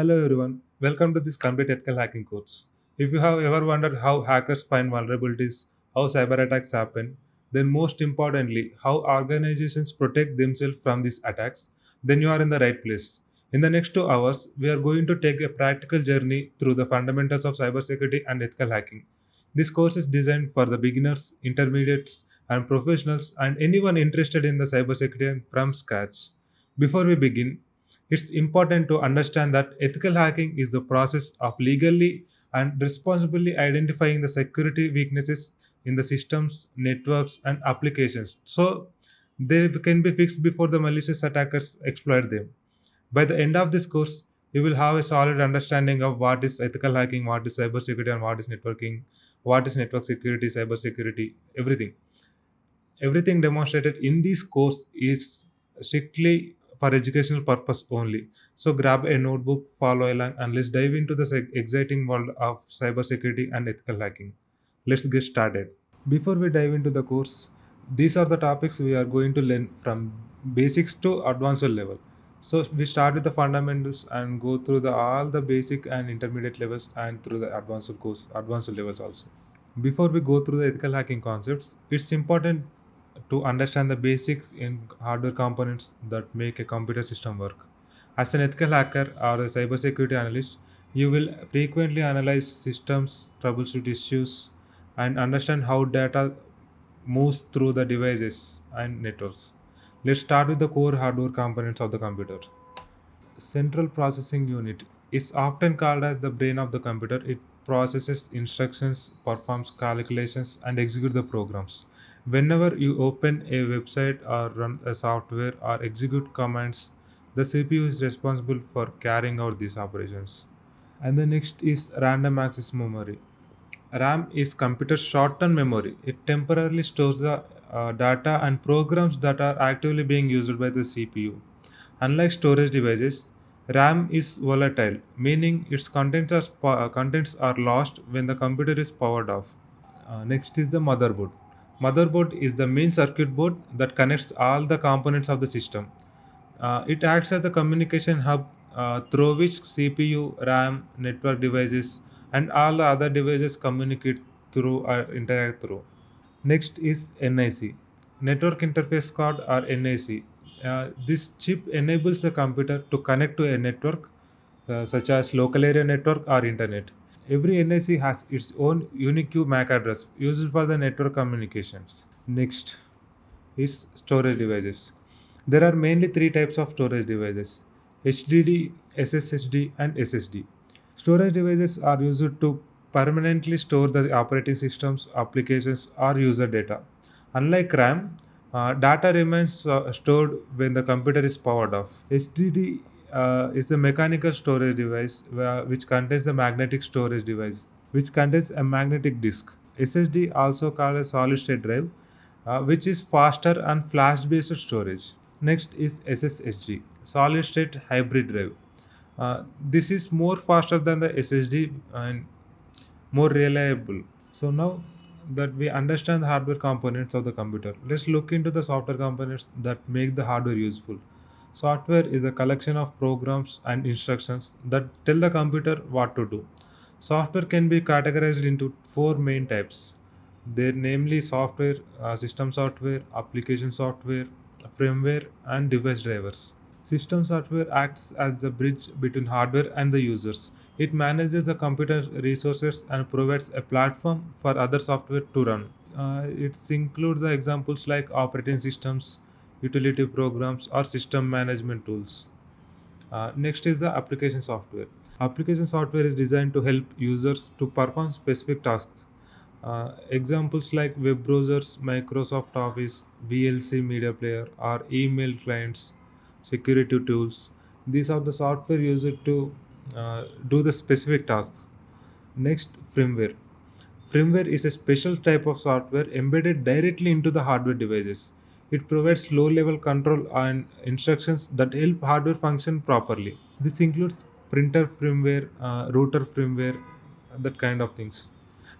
Hello everyone, welcome to this complete ethical hacking course. If you have ever wondered how hackers find vulnerabilities, how cyber attacks happen, then most importantly, how organizations protect themselves from these attacks, then you are in the right place. In the next 2 hours, we are going to take a practical journey through the fundamentals of cybersecurity and ethical hacking. This course is designed for the beginners, intermediates, and professionals, and anyone interested in the cybersecurity from scratch. Before we begin, it's important to understand that ethical hacking is the process of legally and responsibly identifying the security weaknesses in the systems, networks, and applications so they can be fixed before the malicious attackers exploit them. By the end of this course, you will have a solid understanding of what is ethical hacking, what is cybersecurity, and what is networking, what is network security, cybersecurity, everything. Everything demonstrated in this course is strictly for educational purpose only. So grab a notebook, follow along, and let's dive into the exciting world of cybersecurity and ethical hacking. Let's get started. Before we dive into the course, these are the topics we are going to learn from basics to advanced level. So we start with the fundamentals and go through all the basic and intermediate levels and through the advanced levels also. Before we go through the ethical hacking concepts, it's important to understand the basics in hardware components that make a computer system work. As an ethical hacker or a cybersecurity analyst, you will frequently analyze systems, troubleshoot issues, and understand how data moves through the devices and networks. Let's start with the core hardware components of the computer. Central processing unit is often called as the brain of the computer. It processes instructions, performs calculations, and executes the programs. Whenever you open a website or run a software or execute commands, the CPU is responsible for carrying out these operations. And the next is random access memory. RAM is computer's short-term memory. It temporarily stores the data and programs that are actively being used by the CPU. Unlike storage devices, RAM is volatile, meaning its contents are lost when the computer is powered off. Next is the motherboard. Motherboard is the main circuit board that connects all the components of the system. It acts as the communication hub through which CPU, RAM, network devices, and all the other devices communicate through or interact through. Next is NIC, Network Interface Card or NIC. This chip enables the computer to connect to a network such as local area network or internet. Every NIC has its own unique MAC address used for the network communications. Next is storage devices. There are mainly three types of storage devices: HDD, SSHD, and SSD. Storage devices are used to permanently store the operating systems, applications, or user data. Unlike RAM, data remains stored when the computer is powered off. HDD is the mechanical storage device which contains the magnetic storage device, which contains a magnetic disk. SSD, also called a solid state drive, which is faster and flash based storage. Next is SSHD, solid state hybrid drive. This is more faster than the SSD and more reliable. So now that we understand the hardware components of the computer, let's look into the software components that make the hardware useful. Software is a collection of programs and instructions that tell the computer what to do. Software can be categorized into four main types. They're namely software, system software, application software, firmware, and device drivers. System software acts as the bridge between hardware and the users. It manages the computer resources and provides a platform for other software to run. It includes the examples like operating systems, utility programs, or system management tools. Next is the application software. Application software is designed to help users to perform specific tasks. Examples like web browsers, Microsoft Office, VLC media player, or email clients, security tools. These are the software used to do the specific tasks. Next, firmware. Firmware is a special type of software embedded directly into the hardware devices. It provides low level control and instructions that help hardware function properly. This includes printer firmware, router firmware, that kind of things.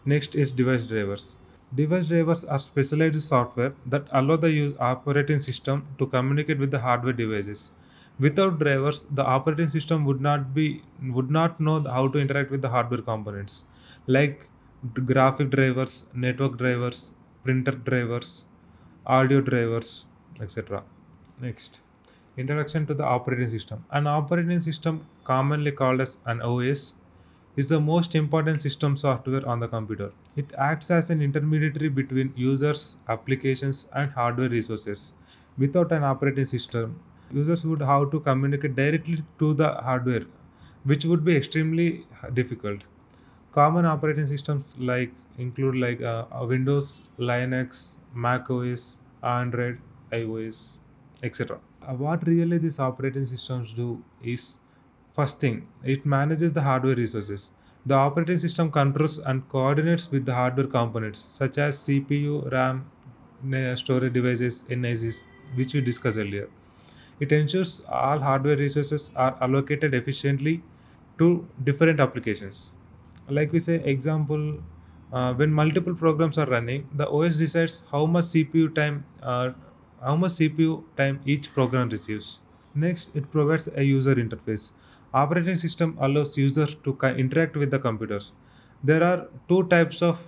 Next is device drivers. Device drivers are specialized software that allow the use operating system to communicate with the hardware devices. Without drivers, the operating system would not know how to interact with the hardware components like graphic drivers, network drivers, printer drivers, audio drivers, etc. Next, introduction to the operating system. An operating system, commonly called as an OS, is the most important system software on the computer. It acts as an intermediary between users, applications, and hardware resources. Without an operating system, users would have to communicate directly to the hardware, which would be extremely difficult. Common operating systems include Windows, Linux, Mac OS, Android, iOS, etc. What really these operating systems do is, first thing, it manages the hardware resources. The operating system controls and coordinates with the hardware components such as CPU, RAM, storage devices, NICs, which we discussed earlier. It ensures all hardware resources are allocated efficiently to different applications. Like we say, example, when multiple programs are running, the OS decides how much CPU time each program receives. Next, it provides a user interface. Operating system allows users to interact with the computers. There are two types of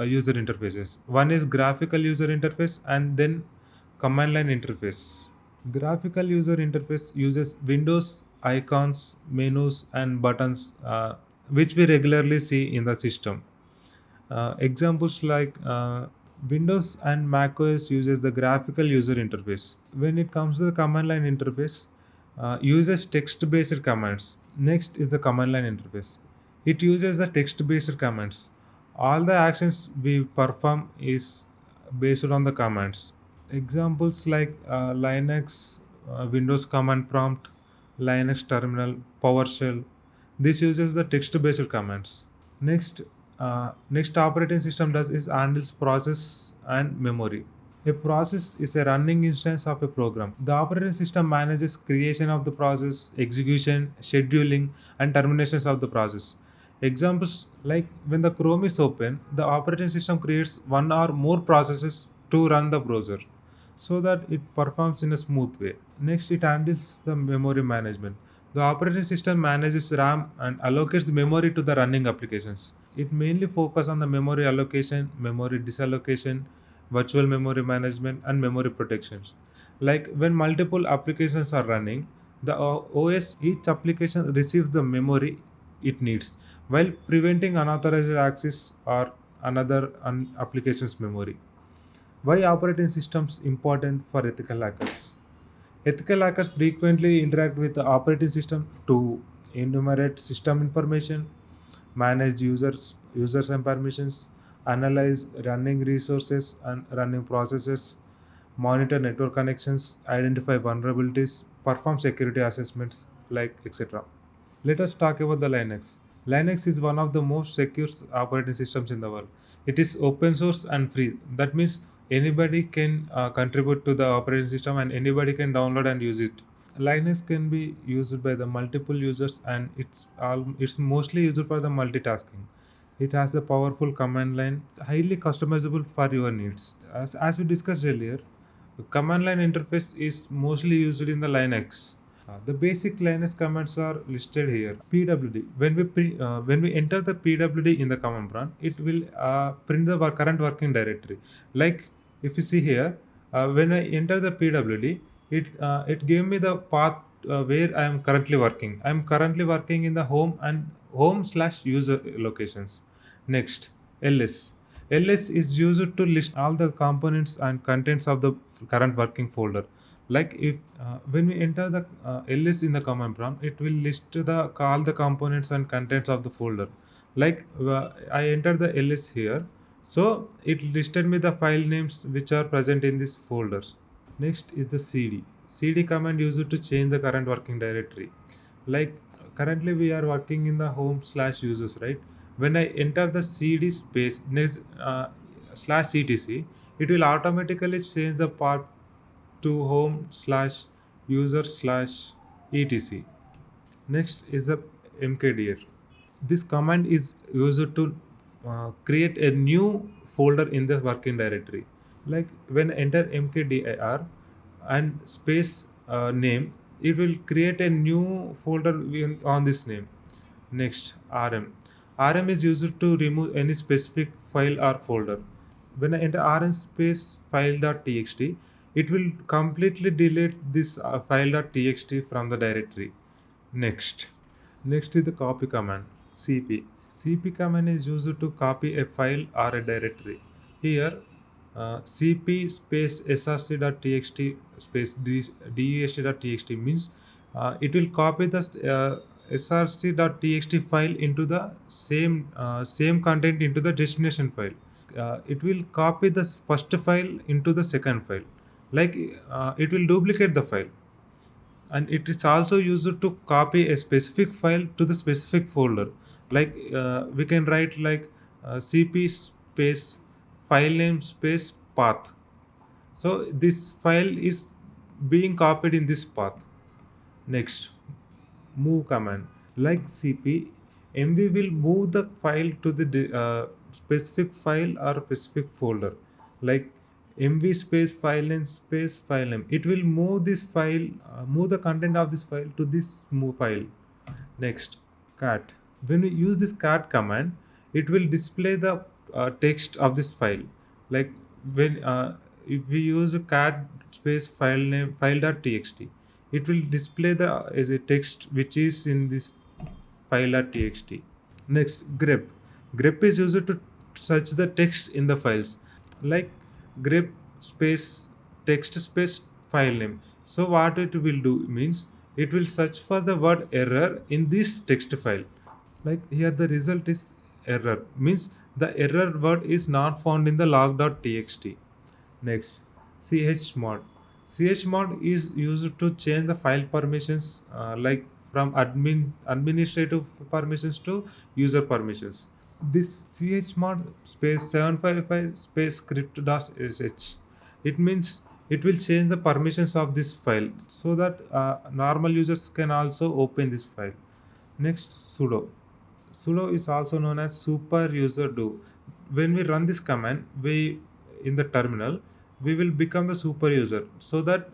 user interfaces. One is graphical user interface and then command line interface. Graphical user interface uses windows, icons, menus, and buttons, which we regularly see in the system. Examples like Windows and macOS uses the graphical user interface. When it comes to the command line interface, uses text-based commands. Next is the command line interface. It uses the text-based commands. All the actions we perform is based on the commands. Examples like Linux, Windows command prompt, Linux terminal, PowerShell. This uses the text-based commands. Next operating system does is handles process and memory. A process is a running instance of a program. The operating system manages creation of the process, execution, scheduling, and terminations of the process. Examples like when the Chrome is open, the operating system creates one or more processes to run the browser so that it performs in a smooth way. Next, it handles the memory management. The operating system manages RAM and allocates memory to the running applications. It mainly focuses on the memory allocation, memory disallocation, virtual memory management, and memory protections. Like when multiple applications are running, the OS, each application receives the memory it needs while preventing unauthorized access or another application's memory. Why operating systems important for ethical hackers? Ethical hackers frequently interact with the operating system to enumerate system information, manage users and permissions, analyze running resources and running processes, monitor network connections, identify vulnerabilities, perform security assessments, like etc. Let us talk about the Linux. Linux is one of the most secure operating systems in the world. It is open source and free. That means anybody can contribute to the operating system and anybody can download and use it. Linux can be used by the multiple users and it's mostly used for the multitasking. It has the powerful command line, highly customizable for your needs. As we discussed earlier, the command line interface is mostly used in the Linux. The basic Linux commands are listed here. PWD. When we enter the PWD in the command prompt, it will print the current working directory. Like if you see here, when I enter the PWD, it gave me the path where I am currently working. I am currently working in the home and home/user locations. Next, ls. ls is used to list all the components and contents of the current working folder. Like if when we enter the ls in the command prompt, it will list the all the components and contents of the folder. Like I enter the ls here, so it listed me the file names which are present in this folders. Next is the cd command used to change the current working directory. Like currently we are working in the home/users, right? When I enter the cd space next slash etc, it will automatically change the path to home/user/etc. Next is the mkdir. This command is used to create a new folder in the working directory. Like when enter mkdir and space name, it will create a new folder on this name. Next, rm. Rm is used to remove any specific file or folder. When I enter rm space file.txt, it will completely delete this file.txt from the directory. Next. Next is the copy command, cp. Cp command is used to copy a file or a directory. Here, cp space src.txt space dest.txt means it will copy the src.txt file into the same content into the destination file. It will copy the first file into the second file. Like it will duplicate the file, and it is also used to copy a specific file to the specific folder. Like we can write like cp space file name space path. So this file is being copied in this path. Next, move command. Like cp, mv will move the file to the specific file or specific folder. Like mv space file name space file name, it will move this file, move the content of this file to this move file. Next, cat. When we use this cat command, it will display the text of this file. Like when if we use a cat space file name file.txt, it will display the as a text which is in this file.txt. Next, grep. Grep is used to search the text in the files. Like grep space text space file name. So what it will do means it will search for the word error in this text file. Like here the result is error means the error word is not found in the log.txt. Next, chmod. Chmod is used to change the file permissions, like from administrative permissions to user permissions. This chmod space 755 space script dash sh. It means it will change the permissions of this file so that normal users can also open this file. Next, sudo. Sudo is also known as super user do. When we run this command, we in the terminal, we will become the super user so that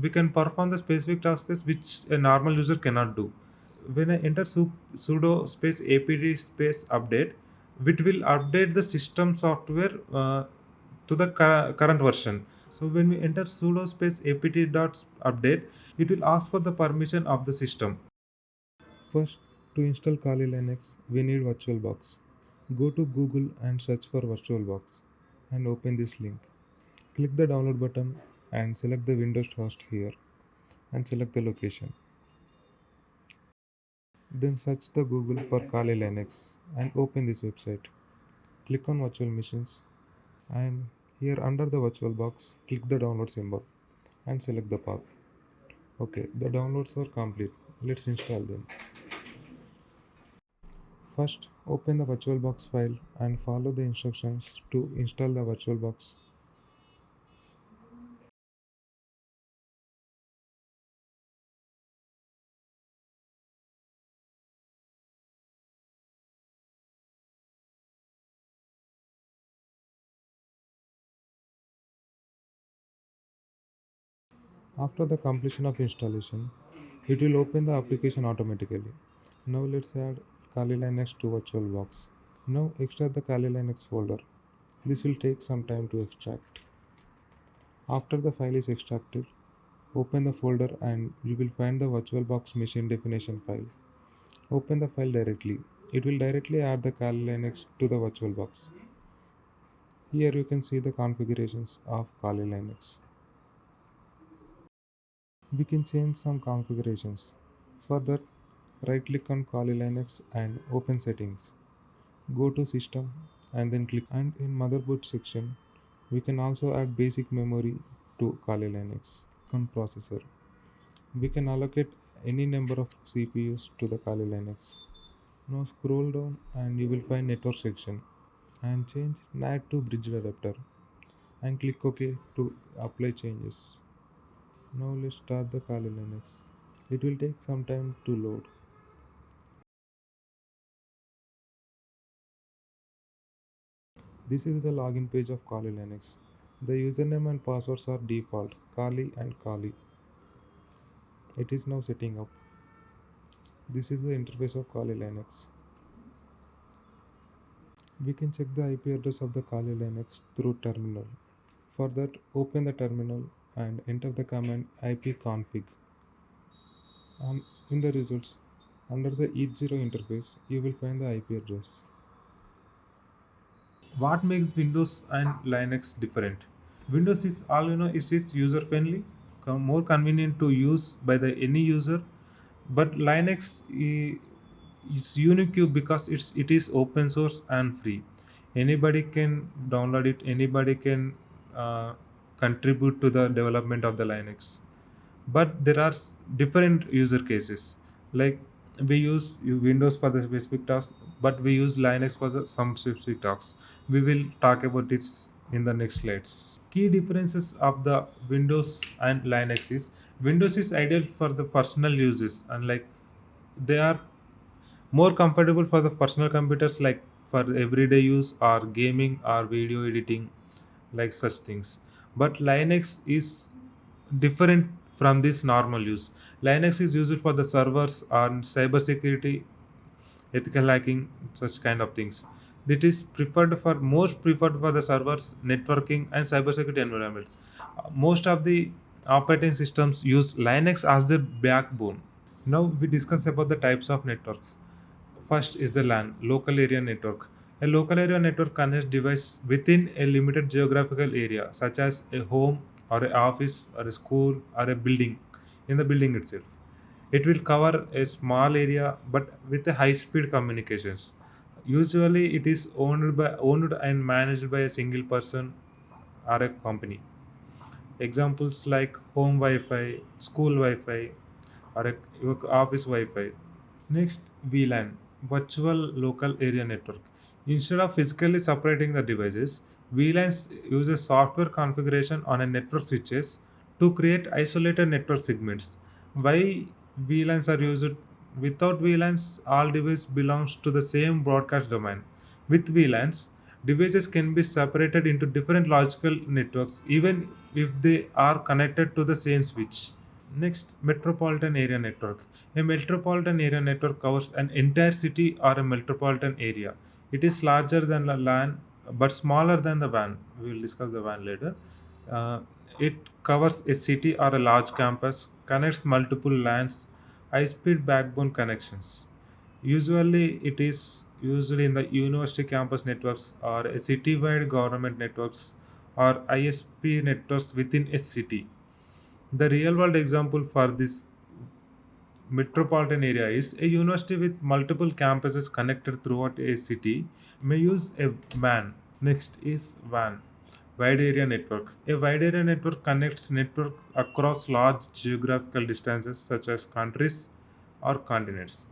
we can perform the specific tasks which a normal user cannot do. When I enter sudo space apt space update, which will update the system software to the current version. So when we enter sudo space apt dot update, it will ask for the permission of the system. First, to install Kali Linux, we need VirtualBox. Go to Google and search for VirtualBox and open this link. Click the download button and select the Windows host here and select the location. Then search the Google for Kali Linux and open this website. Click on virtual machines and here under the VirtualBox, click the download symbol and select the path. Okay, the downloads are complete. Let's install them. First, open the VirtualBox file and follow the instructions to install the VirtualBox. After the completion of installation, it will open the application automatically. Now let's add Kali Linux to VirtualBox. Now extract the Kali Linux folder. This will take some time to extract. After the file is extracted, open the folder and you will find the VirtualBox machine definition file. Open the file directly. It will directly add the Kali Linux to the VirtualBox. Here you can see the configurations of Kali Linux. We can change some configurations. For that, right click on Kali Linux and open settings. Go to system and then click, and in motherboard section we can also add basic memory to Kali Linux. On processor, we can allocate any number of CPUs to the Kali Linux. Now scroll down and you will find network section and change NAT to bridge adapter and click OK to apply changes. Now let's start the Kali Linux. It will take some time to load. This is the login page of Kali Linux. The username and passwords are default, Kali and Kali. It is now setting up. This is the interface of Kali Linux. We can check the IP address of the Kali Linux through terminal. For that, open the terminal and enter the command ipconfig. In the results, under the ETH0 interface, you will find the IP address. What makes Windows and Linux different? Windows is all you know. It is user friendly, more convenient to use by the any user. But Linux is unique because it is open source and free. Anybody can download it. Anybody can uh, contribute to the development of the Linux. But there are different user cases. Like we use Windows for the specific task, but we use Linux for some specific tasks. We will talk about it in the next slides. Key differences of the Windows and Linux is Windows is ideal for the personal uses, and like they are more comfortable for the personal computers, like for everyday use or gaming or video editing, like such things. But Linux is different from this normal use. Linux is used for the servers and cybersecurity, ethical hacking, such kind of things. It is preferred for most preferred for the servers, networking, and cybersecurity environments. Most of the operating systems use Linux as the backbone. Now we discuss about the types of networks. First is the LAN, local area network. A local area network connects devices within a limited geographical area, such as a home or an office or a school or a building. In the building itself, it will cover a small area but with a high-speed communications. Usually, it is owned and managed by a single person or a company. Examples like home Wi-Fi, school Wi-Fi, or your office Wi-Fi. Next, VLAN, Virtual Local Area Network. Instead of physically separating the devices, VLANs uses software configuration on a network switches to create isolated network segments. Why VLANs are used? Without VLANs, all devices belongs to the same broadcast domain. With VLANs, devices can be separated into different logical networks even if they are connected to the same switch. Next, metropolitan area network. A metropolitan area network covers an entire city or a metropolitan area. It is larger than the LAN but smaller than the WAN. We will discuss the WAN later. Uh, it covers a city or a large campus, connects multiple LANs, high-speed backbone connections. Usually, it is used in the university campus networks or a city-wide government networks or ISP networks within a city. The real world example for this metropolitan area is a university with multiple campuses connected throughout a city may use a WAN. Next is WAN, wide area network. A wide area network connects network across large geographical distances such as countries or continents.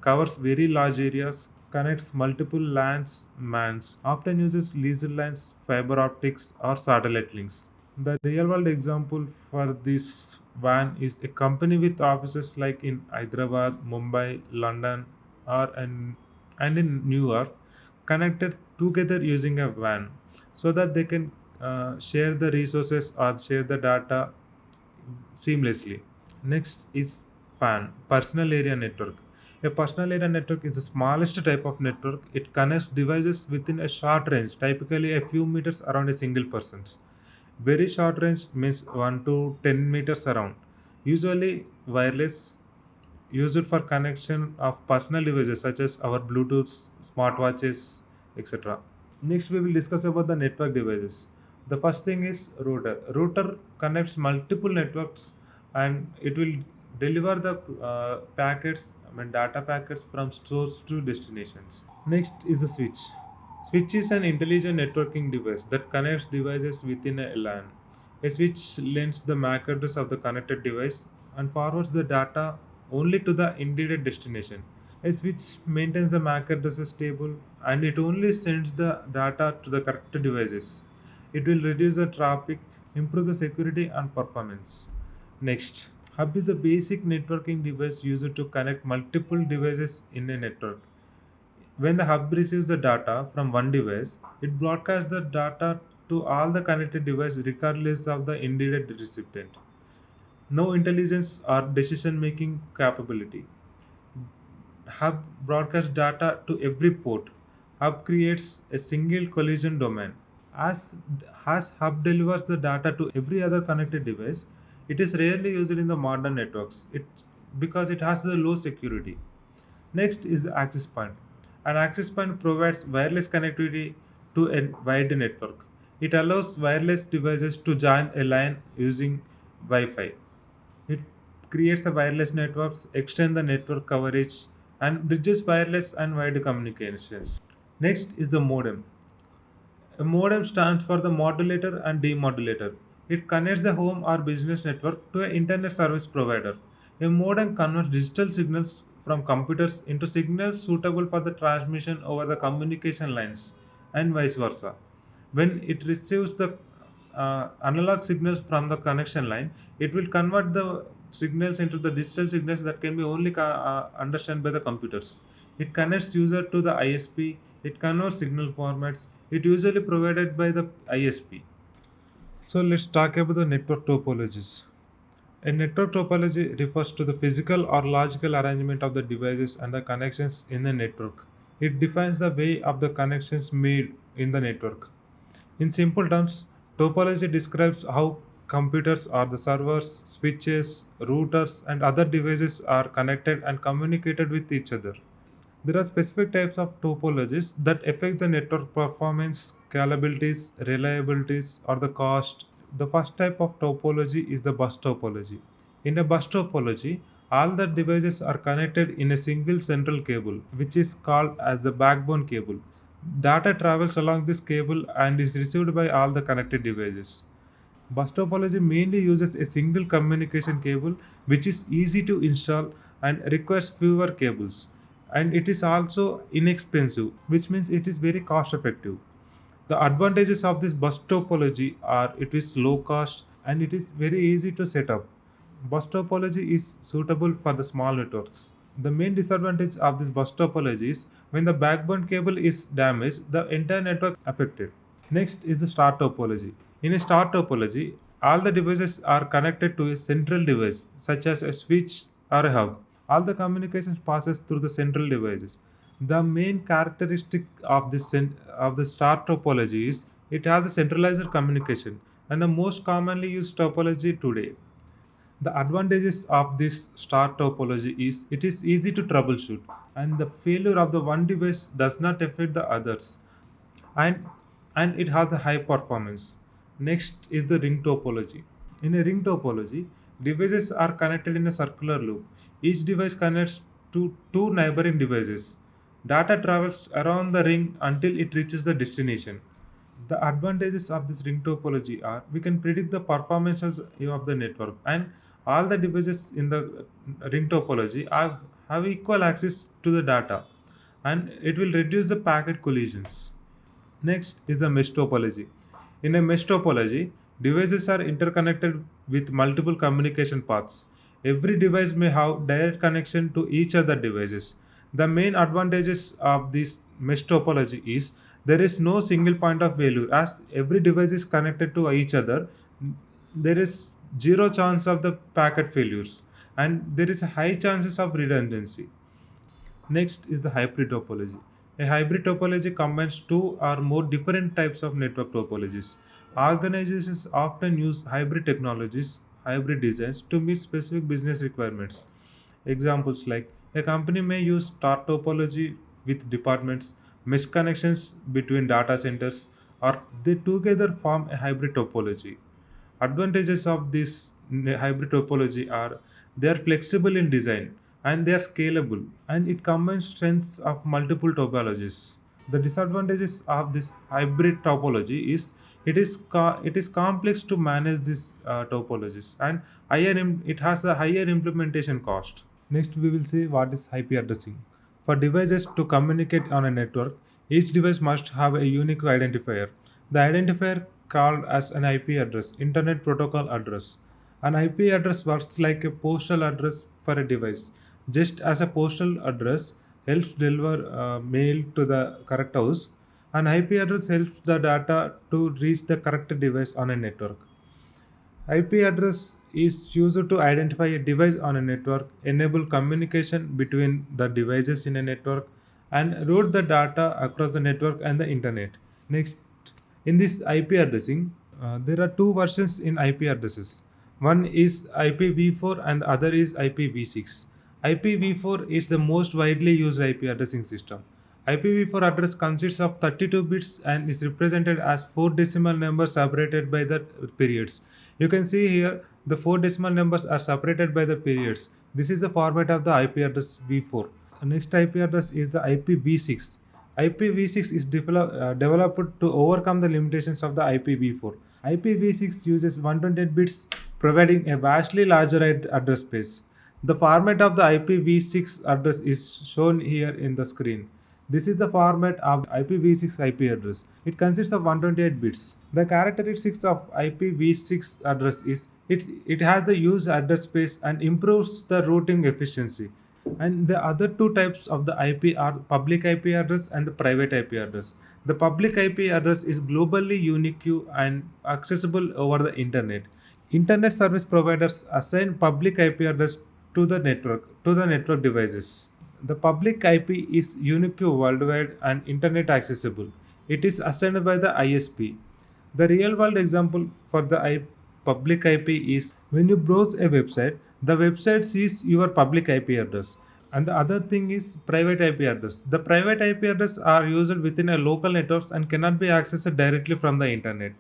Covers very large areas, connects multiple lands, mans, often uses laser lines, fiber optics, or satellite links. The real world example for this van is a company with offices like in Hyderabad, Mumbai, London, and in New York, connected together using a van so that they can share the resources or share the data seamlessly. Next is PAN, Personal Area Network. A personal area network is the smallest type of network. It connects devices within a short range, typically a few meters around a single person. Very short range means 1 to 10 meters around. Usually wireless, used for connection of personal devices such as our Bluetooth, smartwatches, etc. Next, we will discuss about the network devices. The first thing is router. Router connects multiple networks and it will deliver the packets, data packets from source to destinations. Next is the switch. Switch is an intelligent networking device that connects devices within a LAN. A switch lends the MAC address of the connected device and forwards the data only to the intended destination. A switch maintains the MAC addresses table and it only sends the data to the correct devices. It will reduce the traffic, improve the security and performance. Next, hub is the basic networking device used to connect multiple devices in a network. When the hub receives the data from one device, it broadcasts the data to all the connected devices regardless of the intended recipient. no intelligence or decision making capability. Hub broadcasts data to every port. Hub creates a single collision domain. As, as Hub delivers the data to every other connected device, it is rarely used in the modern networks because it has the low security. Next is the access point. An access point provides wireless connectivity to a wide network. It allows wireless devices to join a line using Wi-Fi. It creates a wireless networks, extend the network coverage, and bridges wireless and wide communications. Next is the modem. A modem stands for the modulator and demodulator. It connects the home or business network to an internet service provider. A modem converts digital signals from computers into signals suitable for the transmission over the communication lines and vice versa. When it receives the analog signals from the connection line, it will convert the signals into the digital signals that can be only understood by the computers. It connects user to the ISP. It converts signal formats. It usually provided by the ISP. So let's talk about the network topologies. A network topology refers to the physical or logical arrangement of the devices and the connections in the network. It defines the way of the connections made in the network. In simple terms, topology describes how computers or the servers, switches, routers, and other devices are connected and communicated with each other. There are specific types of topologies that affect the network performance, scalabilities, reliabilities, or the cost. The first type of topology is the bus topology. In a bus topology, all the devices are connected in a single central cable, which is called as the backbone cable. Data travels along this cable and is received by all the connected devices. Bus topology mainly uses a single communication cable which is easy to install and requires fewer cables. And it is also inexpensive, which means it is very cost effective. The advantages of this bus topology are it is low cost and it is very easy to set up. Bus topology is suitable for the small networks. The main disadvantage of this bus topology is when the backbone cable is damaged, the entire network affected. Next is the star topology. In a star topology, all the devices are connected to a central device, such as a switch or a hub. All the communications passes through the central devices. The main characteristic of of the star topology is it has a centralized communication and the most commonly used topology today. The advantages of this star topology is it is easy to troubleshoot and the failure of the one device does not affect the others and it has a high performance. Next is the ring topology. In a ring topology, devices are connected in a circular loop. Each device connects to two neighboring devices. Data travels around the ring until it reaches the destination. The advantages of this ring topology are we can predict the performances of the network and all the devices in the ring topology have equal access to the data and it will reduce the packet collisions. Next is the mesh topology. In a mesh topology, devices are interconnected with multiple communication paths. Every device may have direct connection to each other devices. The main advantages of this mesh topology is there is no single point of failure as every device is connected to each other. There is zero chance of the packet failures and there is a high chances of redundancy. Next is the hybrid topology. A hybrid topology combines two or more different types of network topologies. Organizations often use hybrid technologies, hybrid designs to meet specific business requirements. Examples like a company may use star topology with departments, mesh connections between data centers, or they together form a hybrid topology. Advantages of this hybrid topology are they are flexible in design and they are scalable and it combines strengths of multiple topologies. The disadvantages of this hybrid topology is it is complex to manage these topologies and it has a higher implementation cost. Next, we will see what is IP addressing. For devices to communicate on a network, each device must have a unique identifier. The identifier called as an IP address, Internet Protocol Address. An IP address works like a postal address for a device. Just as a postal address helps deliver mail to the correct house, an IP address helps the data to reach the correct device on a network. IP address is used to identify a device on a network, enable communication between the devices in a network, and route the data across the network and the internet. Next, in this IP addressing, there are two versions in IP addresses. One is IPv4 and the other is IPv6. IPv4 is the most widely used IP addressing system. IPv4 address consists of 32 bits and is represented as four decimal numbers separated by the periods. You can see here the four decimal numbers are separated by the periods. This is the format of the IP address v4. Next IP address is the IPv6. IPv6 is developed to overcome the limitations of the IPv4. IPv6 uses 128 bits, providing a vastly larger address space. The format of the IPv6 address is shown here in the screen. This is the format of IPv6 IP address. It consists of 128 bits. The characteristics of IPv6 address is it has the use address space and improves the routing efficiency. And the other two types of the IP are public IP address and the private IP address. The public IP address is globally unique and accessible over the internet. Internet service providers assign public IP address to the network devices. The public IP is unique worldwide and internet accessible. It is assigned by the ISP. The real world example for the public IP is when you browse a website, the website sees your public IP address. And the other thing is private IP address. The private IP address are used within a local networks and cannot be accessed directly from the internet.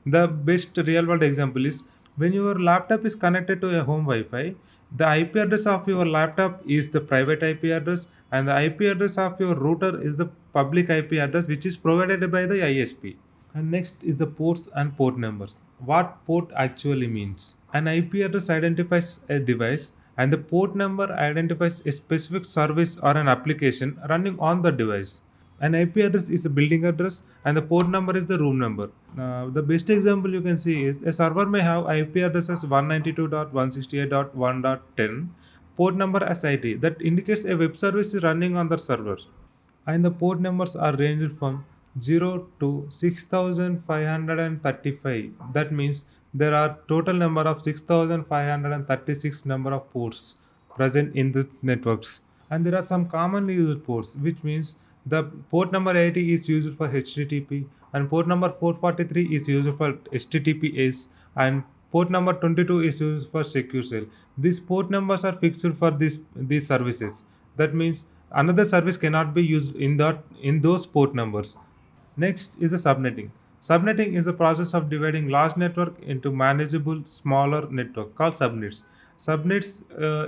The best real world example is when your laptop is connected to a home Wi-Fi, the IP address of your laptop is the private IP address and the IP address of your router is the public IP address which is provided by the ISP. And next is the ports and port numbers. What port actually means? An IP address identifies a device and the port number identifies a specific service or an application running on the device. An IP address is a building address and the port number is the room number. The best example you can see is a server may have IP addresses 192.168.1.10, port number as IT that indicates a web service is running on the server, and the port numbers are ranged from 0 to 6535. That means there are total number of 6536 number of ports present in the networks, and there are some commonly used ports, which means the port number 80 is used for HTTP and port number 443 is used for HTTPS and port number 22 is used for secure cell. These port numbers are fixed for these services. That means another service cannot be used in those port numbers. Next is the subnetting. Subnetting is the process of dividing large network into manageable smaller network called subnets. Subnets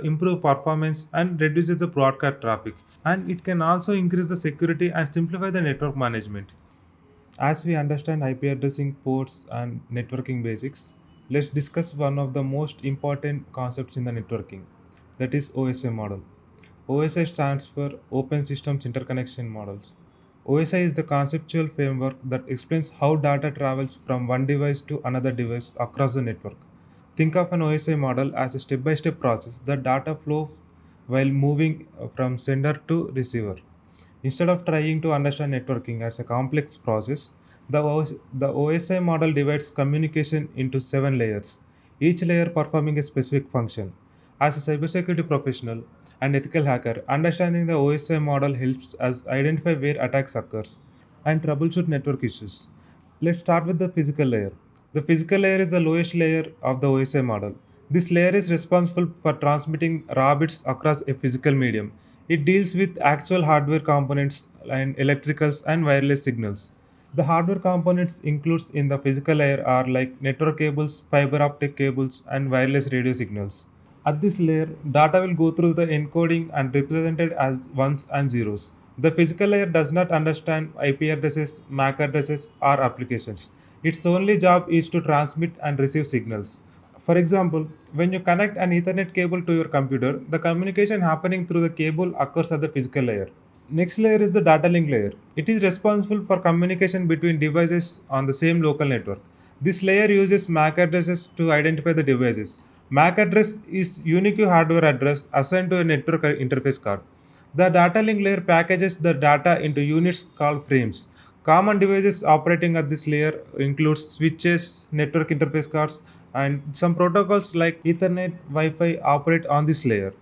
improve performance and reduces the broadcast traffic, and it can also increase the security and simplify the network management. As we understand IP addressing, ports, and networking basics, let's discuss one of the most important concepts in the networking, that is OSI model. OSI stands for Open Systems Interconnection Models. OSI is the conceptual framework that explains how data travels from one device to another device across the network. Think of an OSI model as a step by step process that data flows while moving from sender to receiver. Instead of trying to understand networking as a complex process, the OSI model divides communication into seven layers, each layer performing a specific function. As a cybersecurity professional and ethical hacker, understanding the OSI model helps us identify where attacks occurs and troubleshoot network issues. Let's start with the physical layer. The physical layer is the lowest layer of the OSI model. This layer is responsible for transmitting raw bits across a physical medium. It deals with actual hardware components and electricals and wireless signals. The hardware components includes in the physical layer are like network cables, fiber optic cables, and wireless radio signals. At this layer, data will go through the encoding and represented as ones and zeros. The physical layer does not understand IP addresses, MAC addresses, or applications. Its only job is to transmit and receive signals. For example, when you connect an Ethernet cable to your computer, the communication happening through the cable occurs at the physical layer. Next layer is the data link layer. It is responsible for communication between devices on the same local network. This layer uses MAC addresses to identify the devices. MAC address is unique hardware address assigned to a network interface card. The data link layer packages the data into units called frames. Common devices operating at this layer includes switches, network interface cards, and some protocols like Ethernet, Wi-Fi operate on this layer.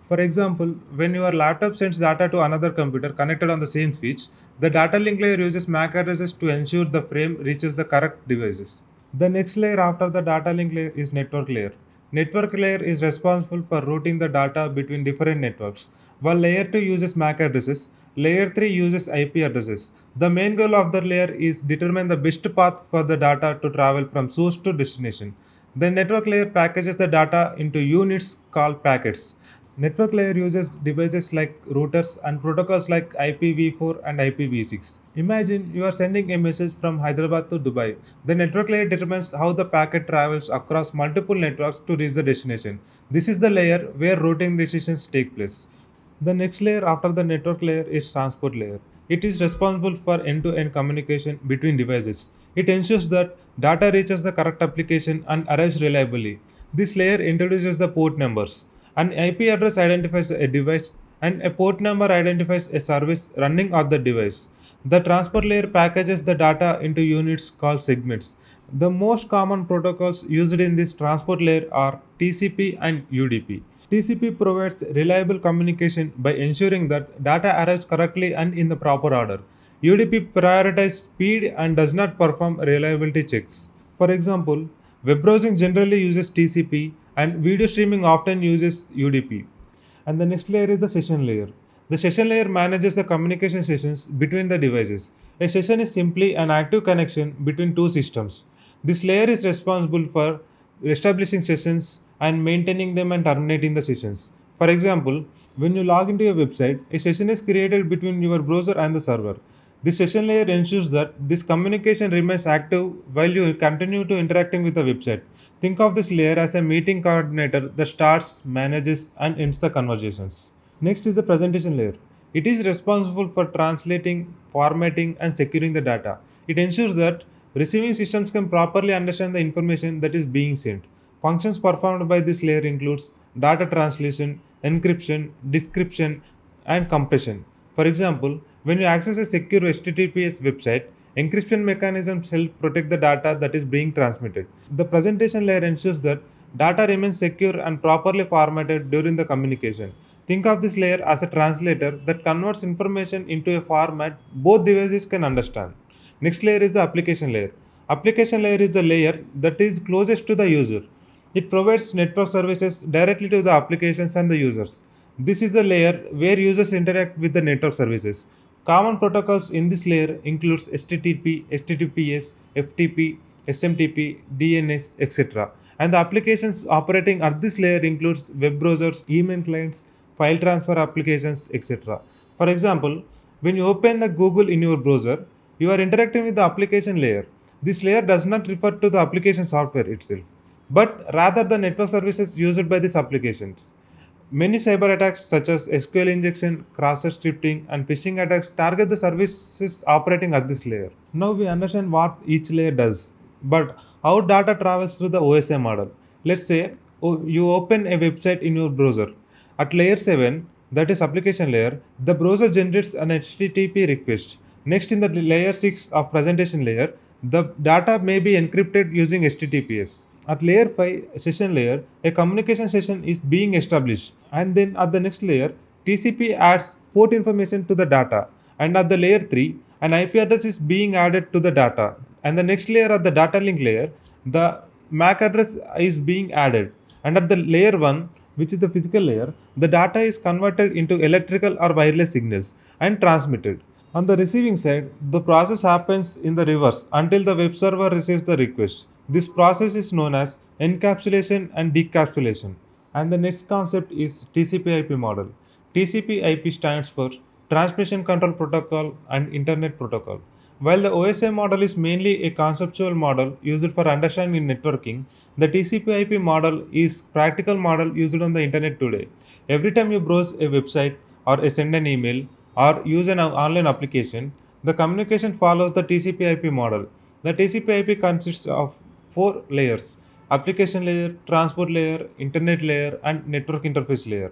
For example, when your laptop sends data to another computer connected on the same switch, the data link layer uses MAC addresses to ensure the frame reaches the correct devices. The next layer after the data link layer is network layer. Network layer is responsible for routing the data between different networks. While layer 2 uses MAC addresses, layer 3 uses IP addresses. The main goal of the layer is determine the best path for the data to travel from source to destination. The network layer packages the data into units called packets. Network layer uses devices like routers and protocols like IPv4 and IPv6. Imagine you are sending a message from Hyderabad to Dubai. The network layer determines how the packet travels across multiple networks to reach the destination. This is the layer where routing decisions take place. The next layer after the network layer is transport layer. It is responsible for end-to-end communication between devices. It ensures that data reaches the correct application and arrives reliably. This layer introduces the port numbers. An IP address identifies a device and a port number identifies a service running on the device. The transport layer packages the data into units called segments. The most common protocols used in this transport layer are TCP and UDP. TCP provides reliable communication by ensuring that data arrives correctly and in the proper order. UDP prioritizes speed and does not perform reliability checks. For example, web browsing generally uses TCP and video streaming often uses UDP. And the next layer is the session layer. The session layer manages the communication sessions between the devices. A session is simply an active connection between two systems. This layer is responsible for establishing sessions and maintaining them and terminating the sessions. For example, when you log into a website, a session is created between your browser and the server. This session layer ensures that this communication remains active while you continue to interacting with the website. Think of this layer as a meeting coordinator that starts, manages, and ends the conversations. Next is the presentation layer. It is responsible for translating, formatting, and securing the data. It ensures that receiving systems can properly understand the information that is being sent. Functions performed by this layer includes data translation, encryption, decryption, and compression. For example, when you access a secure HTTPS website, encryption mechanisms help protect the data that is being transmitted. The presentation layer ensures that data remains secure and properly formatted during the communication. Think of this layer as a translator that converts information into a format both devices can understand. Next layer is the application layer. Application layer is the layer that is closest to the user. It provides network services directly to the applications and the users. This is the layer where users interact with the network services. Common protocols in this layer includes HTTP, HTTPS, FTP, SMTP, DNS, etc. And the applications operating at this layer includes web browsers, email clients, file transfer applications, etc. For example, when you open the Google in your browser, you are interacting with the application layer. This layer does not refer to the application software itself, but rather the network services used by these applications. Many cyber attacks such as SQL injection, cross-site scripting, and phishing attacks target the services operating at this layer. Now we understand what each layer does, but how data travels through the OSI model. Let's say you open a website in your browser. At layer 7, that is application layer, the browser generates an HTTP request. Next, in the layer 6 of presentation layer, the data may be encrypted using HTTPS. At layer 5 session layer, a communication session is being established, and then at the next layer, TCP adds port information to the data, and at the layer 3, an IP address is being added to the data, and the next layer at the data link layer, the MAC address is being added, and at the layer 1, which is the physical layer, the data is converted into electrical or wireless signals and transmitted. On the receiving side, the process happens in the reverse until the web server receives the request. This process is known as encapsulation and decapsulation. And the next concept is TCP/IP model. TCP/IP stands for Transmission Control Protocol and Internet Protocol. While the OSI model is mainly a conceptual model used for understanding networking, the TCP/IP model is practical model used on the internet today. Every time you browse a website or send an email or use an online application, the communication follows the TCP/IP model. The TCP/IP consists of four layers: application layer, transport layer, internet layer, and network interface layer.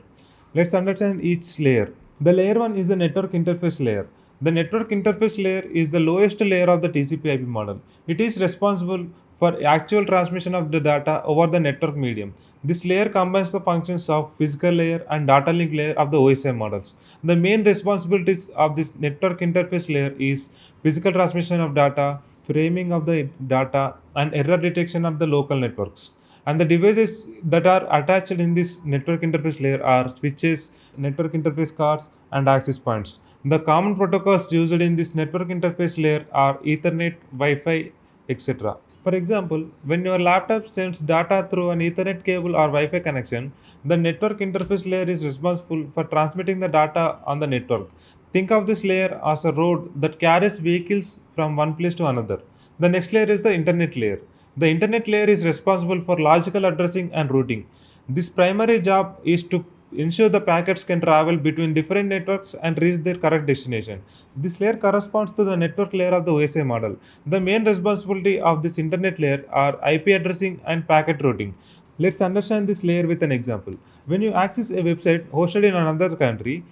Let's understand each layer. The layer 1 is the network interface layer. The network interface layer is the lowest layer of the TCP/IP model. It is responsible for actual transmission of the data over the network medium. This layer combines the functions of physical layer and data link layer of the OSI models. The main responsibilities of this network interface layer is physical transmission of data, framing of the data, and error detection of the local networks. And the devices that are attached in this network interface layer are switches, network interface cards, and access points. The common protocols used in this network interface layer are Ethernet, Wi-Fi, etc. For example, when your laptop sends data through an Ethernet cable or Wi Fi connection, the network interface layer is responsible for transmitting the data on the network. Think of this layer as a road that carries vehicles from one place to another. The next layer is the internet layer. The internet layer is responsible for logical addressing and routing. This primary job is to ensure the packets can travel between different networks and reach their correct destination. This layer corresponds to the network layer of the OSI model. The main responsibility of this internet layer are IP addressing and packet routing. Let's understand this layer with an example. When you access a website hosted in another country,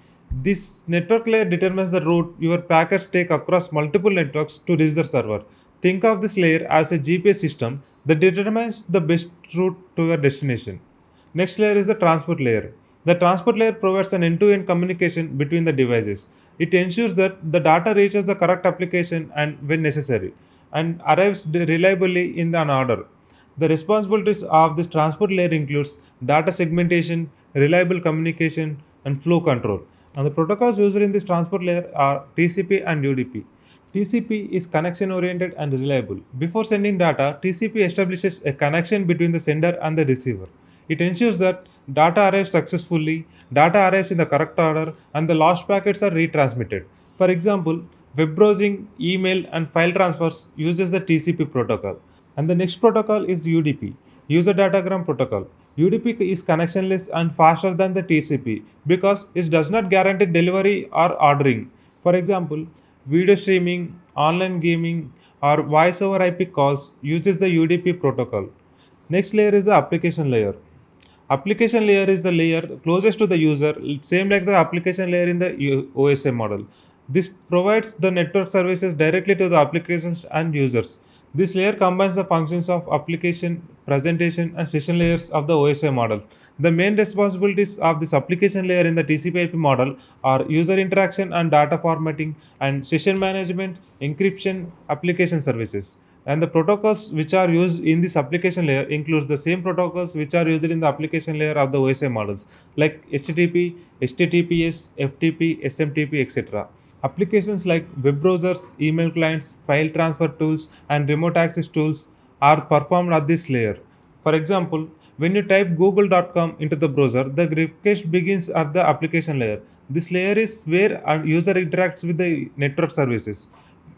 this network layer determines the route your packets take across multiple networks to reach the server. Think of this layer as a GPS system that determines the best route to your destination. Next layer is the transport layer. The transport layer provides an end-to-end communication between the devices. It ensures that the data reaches the correct application and when necessary and arrives reliably in an order. The responsibilities of this transport layer includes data segmentation, reliable communication, and flow control. And the protocols used in this transport layer are TCP and UDP. TCP is connection oriented and reliable. Before sending data, TCP establishes a connection between the sender and the receiver. It ensures that data arrives successfully, data arrives in the correct order, and the lost packets are retransmitted. For example, web browsing, email, and file transfers uses the TCP protocol. And the next protocol is UDP, User Datagram Protocol. UDP is connectionless and faster than the TCP because it does not guarantee delivery or ordering. For example, video streaming, online gaming, or voice over IP calls uses the UDP protocol. Next layer is the application layer. Application layer is the layer closest to the user, same like the application layer in the OSI model. This provides the network services directly to the applications and users. This layer combines the functions of application, presentation, and session layers of the OSI model. The main responsibilities of this application layer in the TCP/IP model are user interaction and data formatting, and session management, encryption, application services. And the protocols which are used in this application layer includes the same protocols which are used in the application layer of the OSI models like HTTP, HTTPS, FTP, SMTP, etc. Applications like web browsers, email clients, file transfer tools, and remote access tools are performed at this layer. For example, when you type google.com into the browser, the request begins at the application layer. This layer is where a user interacts with the network services.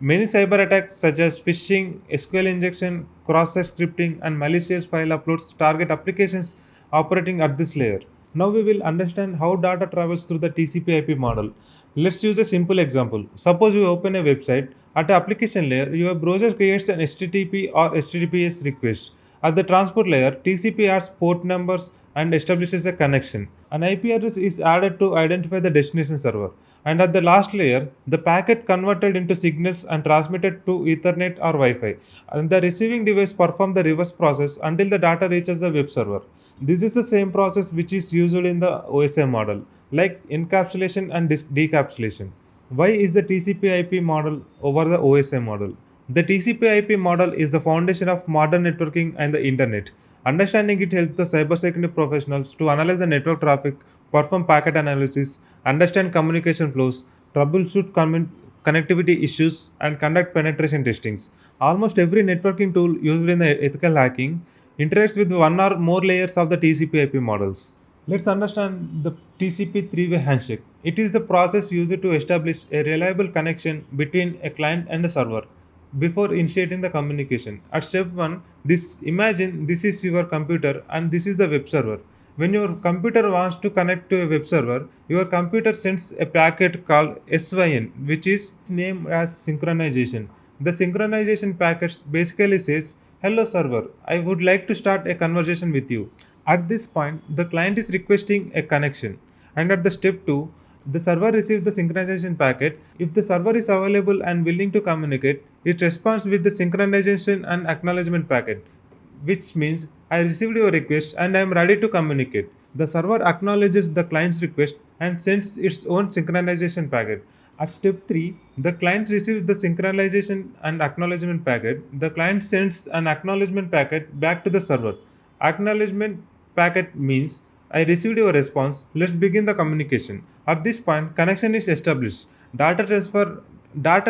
Many cyber attacks such as phishing, SQL injection, cross-site scripting, and malicious file uploads target applications operating at this layer. Now we will understand how data travels through the TCP/IP model. Let's use a simple example. Suppose you open a website. At the application layer, your browser creates an HTTP or HTTPS request. At the transport layer, TCP adds port numbers and establishes a connection. An IP address is added to identify the destination server. And at the last layer, the packet converted into signals and transmitted to Ethernet or Wi-Fi. And the receiving device performs the reverse process until the data reaches the web server. This is the same process which is used in the OSI model, like encapsulation and decapsulation. Why is the TCP/IP model over the OSI model? The TCP/IP model is the foundation of modern networking and the internet. Understanding it helps the cybersecurity professionals to analyze the network traffic, perform packet analysis, understand communication flows, troubleshoot connectivity issues, and conduct penetration testings. Almost every networking tool used in the ethical hacking interacts with one or more layers of the TCP/IP models. Let's understand the TCP three-way handshake. It is the process used to establish a reliable connection between a client and a server before initiating the communication. At step 1, this is your computer and this is the web server. When your computer wants to connect to a web server, your computer sends a packet called SYN, which is named as synchronization. The synchronization packet basically says, "Hello server, I would like to start a conversation with you." At this point, the client is requesting a connection. And at the step 2, the server receives the synchronization packet. If the server is available and willing to communicate, It responds with the synchronization and acknowledgement packet, which means I received your request and I am ready to communicate. The server acknowledges the client's request and sends its own synchronization packet. At step 3, the client receives the synchronization and acknowledgement packet. The client sends an acknowledgement packet back to the server. Acknowledgement packet means I received your response. Let's begin the communication. At this point, connection is established. Data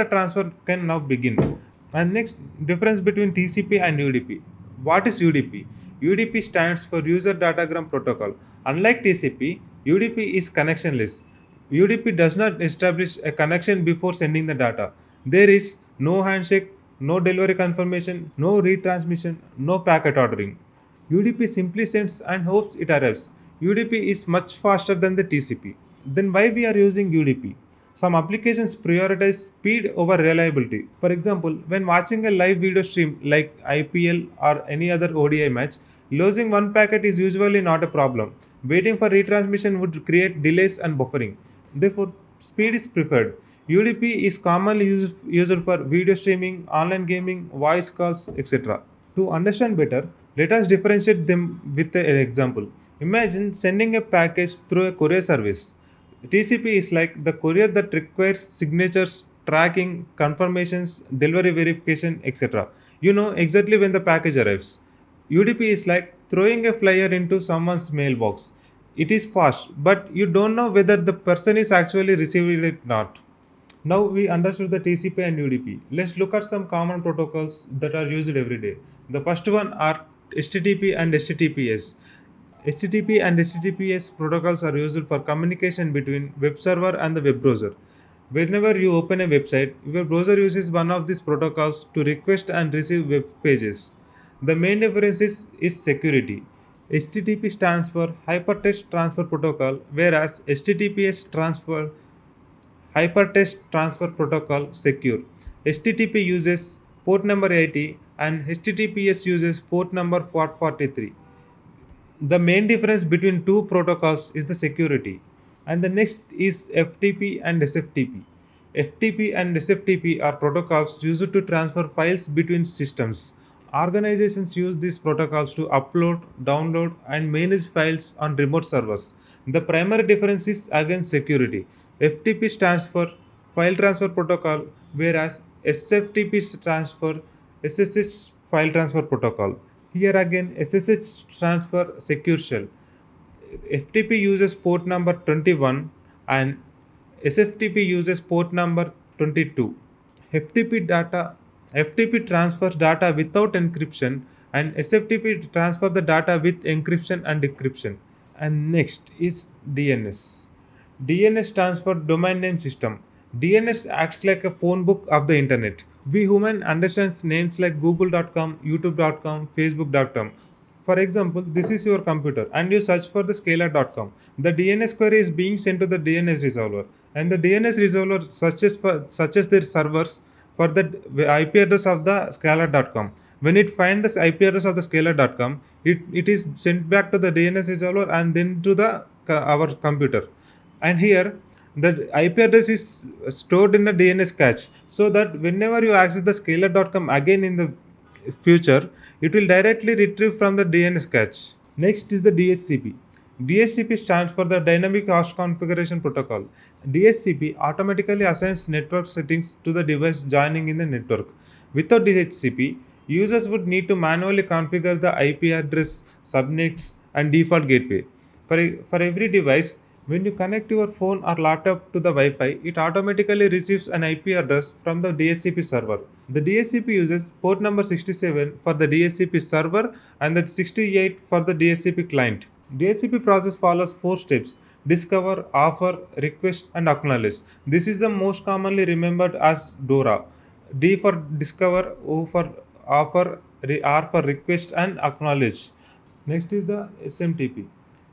transfer can now begin. And next, difference between TCP and UDP. What is UDP? UDP stands for User Datagram Protocol. Unlike TCP, UDP is connectionless. UDP does not establish a connection before sending the data. There is no handshake, no delivery confirmation, no retransmission, no packet ordering. UDP simply sends and hopes it arrives. UDP is much faster than the TCP. Then why we are using UDP? Some applications prioritize speed over reliability. For example, when watching a live video stream like IPL or any other ODI match, losing one packet is usually not a problem. Waiting for retransmission would create delays and buffering. Therefore, speed is preferred. UDP is commonly used for video streaming, online gaming, voice calls, etc. To understand better, let us differentiate them with an example. Imagine sending a package through a courier service. TCP is like the courier that requires signatures, tracking, confirmations, delivery verification, etc. You know exactly when the package arrives. UDP is like throwing a flyer into someone's mailbox. It is fast, but you don't know whether the person is actually receiving it or not. Now we understood the TCP and UDP. Let's look at some common protocols that are used every day. The first one are HTTP and HTTPS. HTTP and HTTPS protocols are used for communication between web server and the web browser. Whenever you open a website, your browser uses one of these protocols to request and receive web pages. The main difference is security. HTTP stands for Hypertext Transfer Protocol, whereas HTTPS transfer Hypertext Transfer Protocol secure. HTTP uses port number 80 and HTTPS uses port number 443. The main difference between two protocols is the security. And the next is FTP and SFTP. FTP and SFTP are protocols used to transfer files between systems. Organizations use these protocols to upload, download, and manage files on remote servers. The primary difference is again security. FTP stands for File Transfer Protocol, whereas SFTP stands for SSH File Transfer Protocol. Here again, SSH stands for Secure Shell. FTP uses port number 21 and SFTP uses port number 22. FTP data FTP transfers data without encryption and SFTP transfers the data with encryption and decryption. And next is DNS. DNS stands for Domain Name System. DNS acts like a phone book of the internet. We human understands names like google.com, youtube.com, facebook.com. For example, this is your computer and you search for the scalar.com. The DNS query is being sent to the DNS resolver and the DNS resolver searches their servers for the IP address of the scalar.com. When it finds the IP address of the scalar.com, it is sent back to the DNS resolver and then to our computer. And here the IP address is stored in the DNS cache so that whenever you access the scalar.com again in the future, it will directly retrieve from the DNS cache. Next is the DHCP. DHCP stands for the Dynamic Host Configuration Protocol. DHCP automatically assigns network settings to the device joining in the network. Without DHCP, users would need to manually configure the IP address, subnets, and default gateway. For every device, when you connect your phone or laptop to the Wi-Fi, it automatically receives an IP address from the DHCP server. The DHCP uses port number 67 for the DHCP server and the 68 for the DHCP client. DHCP process follows four steps: discover, offer, request, and acknowledge. This is the most commonly remembered as DORA. D for discover, O for offer, R for request, and acknowledge. Next is the SMTP.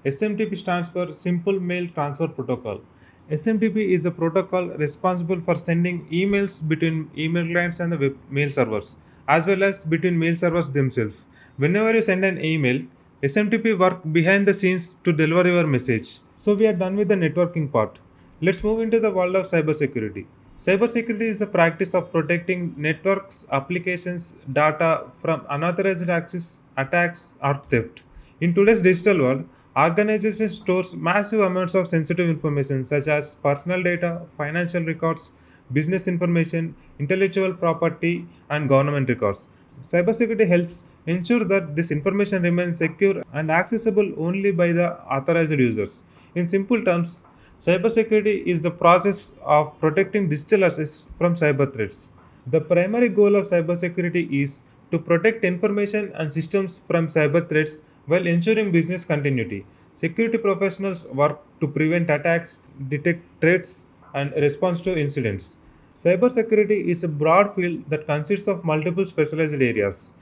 SMTP stands for Simple Mail Transfer Protocol. SMTP is the protocol responsible for sending emails between email clients and the web mail servers, as well as between mail servers themselves. Whenever you send an email, SMTP works behind the scenes to deliver your message. So we are done with the networking part. Let's move into the world of cybersecurity. Cybersecurity is the practice of protecting networks, applications, data from unauthorized access, attacks, or theft. In today's digital world, organizations stores massive amounts of sensitive information such as personal data, financial records, business information, intellectual property, and government records. Cybersecurity helps ensure that this information remains secure and accessible only by the authorized users. In simple terms, cybersecurity is the process of protecting digital assets from cyber threats. The primary goal of cybersecurity is to protect information and systems from cyber threats while ensuring business continuity. Security professionals work to prevent attacks, detect threats, and respond to incidents. Cybersecurity is a broad field that consists of multiple specialized areas.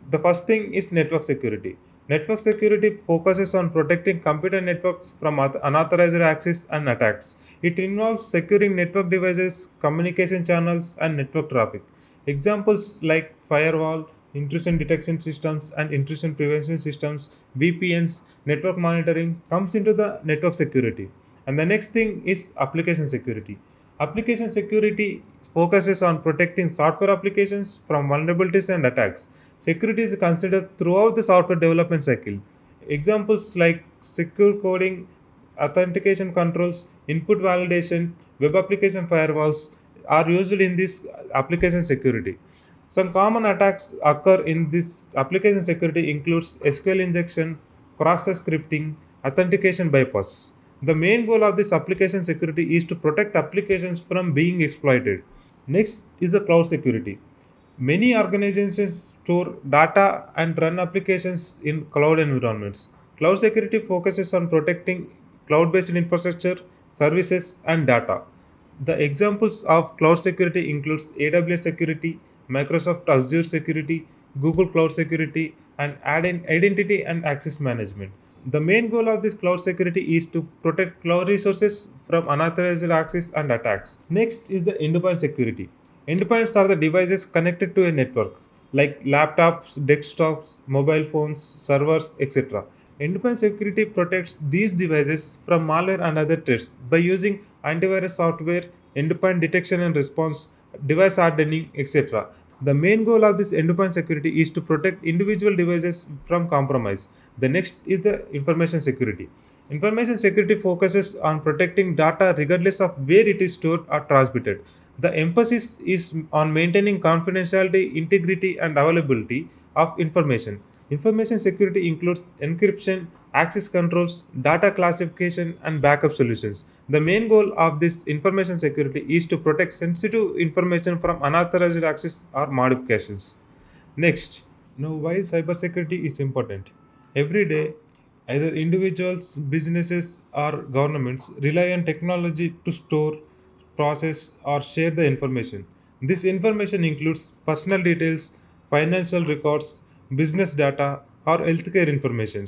The first thing is network security. Network security focuses on protecting computer networks from unauthorized access and attacks. It involves securing network devices, communication channels, and network traffic. Examples like firewall, intrusion detection systems, and intrusion prevention systems, VPNs, network monitoring comes into the network security. And the next thing is application security. Application security focuses on protecting software applications from vulnerabilities and attacks. Security is considered throughout the software development cycle. Examples like secure coding, authentication controls, input validation, web application firewalls are used in this application security. Some common attacks occur in this application security includes SQL injection, cross-site scripting, authentication bypass. The main goal of this application security is to protect applications from being exploited. Next is the cloud security. Many organizations store data and run applications in cloud environments. Cloud security focuses on protecting cloud based infrastructure, services, and data. The examples of cloud security includes AWS security, Microsoft Azure security, Google Cloud security, and identity and access management. The main goal of this cloud security is to protect cloud resources from unauthorized access and attacks. Next is the endpoint security. Endpoints are the devices connected to a network, like laptops, desktops, mobile phones, servers, etc. Endpoint security protects these devices from malware and other threats by using antivirus software, endpoint detection and response, device hardening, etc. The main goal of this endpoint security is to protect individual devices from compromise. The next is the information security. Information security focuses on protecting data regardless of where it is stored or transmitted. The emphasis is on maintaining confidentiality, integrity, and availability of information. Information security includes encryption, access controls, data classification, and backup solutions. The main goal of this information security is to protect sensitive information from unauthorized access or modifications. Next, now why cybersecurity is important. Every day, either individuals, businesses, or governments rely on technology to store, process, or share the information. This information includes personal details, financial records, business data, or healthcare information.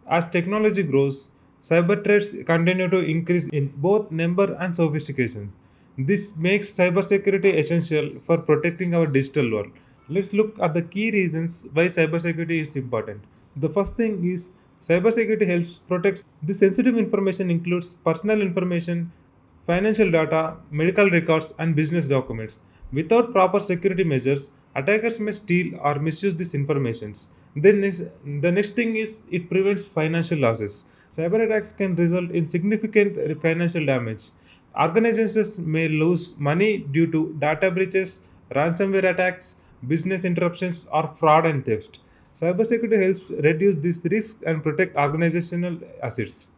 As technology grows, cyber threats continue to increase in both number and sophistication. This makes cybersecurity essential for protecting our digital world. Let's look at the key reasons why cybersecurity is important. The first thing is cybersecurity helps protect the sensitive information includes personal information, financial data, medical records, and business documents. Without proper security measures, attackers may steal or misuse these informations. The next thing is it prevents financial losses. Cyber attacks can result in significant financial damage. Organizations may lose money due to data breaches, ransomware attacks, business interruptions, or fraud and theft. Cybersecurity helps reduce this risk and protect organizational assets.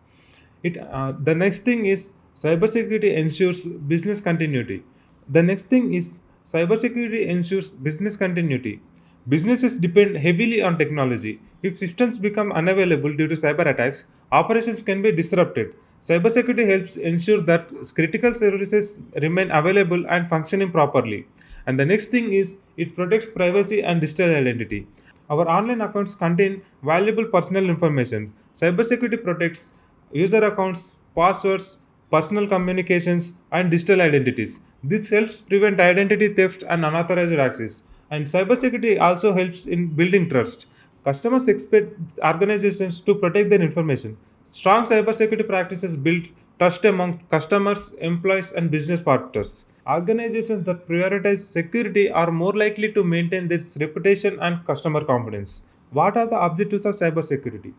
The next thing is cybersecurity ensures business continuity. The next thing is cybersecurity ensures business continuity. Businesses depend heavily on technology. If systems become unavailable due to cyber attacks, operations can be disrupted. Cybersecurity helps ensure that critical services remain available and functioning properly. And the next thing is it protects privacy and digital identity. Our online accounts contain valuable personal information. Cybersecurity protects user accounts, passwords, personal communications, and digital identities. This helps prevent identity theft and unauthorized access. And cybersecurity also helps in building trust. Customers expect organizations to protect their information. Strong cybersecurity practices build trust among customers, employees, and business partners. Organizations that prioritize security are more likely to maintain their reputation and customer confidence. What are the objectives of cybersecurity?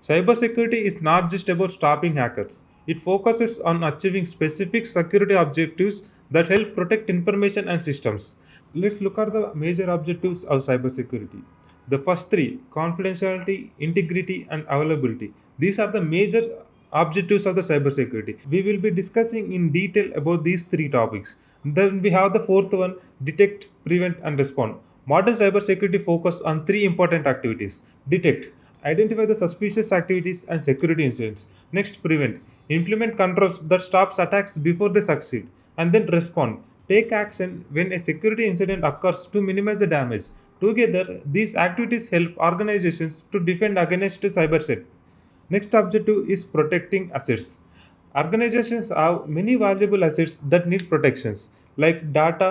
Cybersecurity is not just about stopping hackers. It focuses on achieving specific security objectives that help protect information and systems. Let's look at the major objectives of cybersecurity. The first three: confidentiality, integrity, and availability. These are the major objectives of the cybersecurity. We will be discussing in detail about these three topics. Then we have the fourth one: detect, prevent, and respond. Modern cybersecurity focus on three important activities. Detect: identify the suspicious activities and security incidents. Next, prevent: implement controls that stops attacks before they succeed. And then respond: take action when a security incident occurs to minimize the damage. Together, these activities help organizations to defend against cyber threat. Next objective is protecting assets. Organizations have many valuable assets that need protections, like data,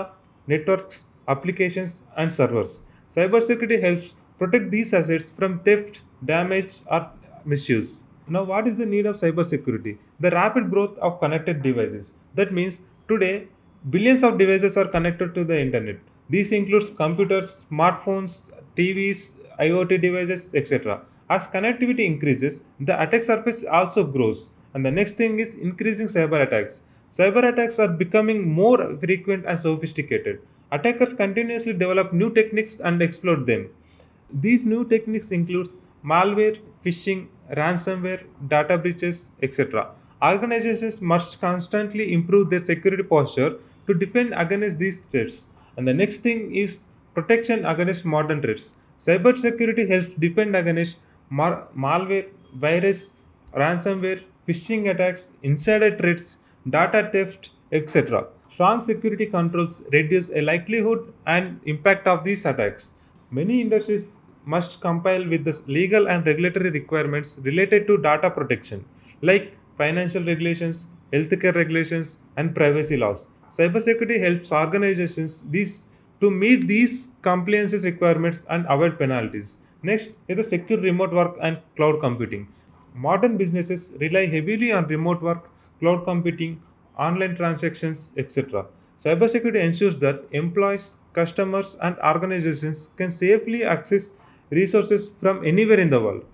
networks, applications, and servers. Cybersecurity helps protect these assets from theft, damage, or misuse. Now, what is the need of cybersecurity? The rapid growth of connected devices. That means today, billions of devices are connected to the internet. This includes computers, smartphones, TVs, IoT devices, etc. As connectivity increases, the attack surface also grows. And the next thing is increasing cyber attacks. Cyber attacks are becoming more frequent and sophisticated. Attackers continuously develop new techniques and exploit them. These new techniques include malware, phishing, ransomware, data breaches, etc. Organizations must constantly improve their security posture to defend against these threats. And the next thing is protection against modern threats. Cybersecurity helps defend against malware, virus, ransomware, phishing attacks, insider threats, data theft, etc. Strong security controls reduce a likelihood and impact of these attacks. Many industries must comply with the legal and regulatory requirements related to data protection, like financial regulations, healthcare regulations, and privacy laws. Cybersecurity helps organizations to meet these compliance requirements and avoid penalties. Next is the secure remote work and cloud computing. Modern businesses rely heavily on remote work, cloud computing, online transactions, etc. Cybersecurity ensures that employees, customers, and organizations can safely access resources from anywhere in the world.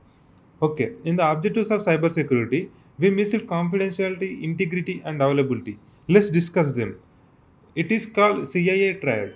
Okay, in the objectives of cybersecurity, we missed confidentiality, integrity, and availability. Let's discuss them. It is called CIA triad.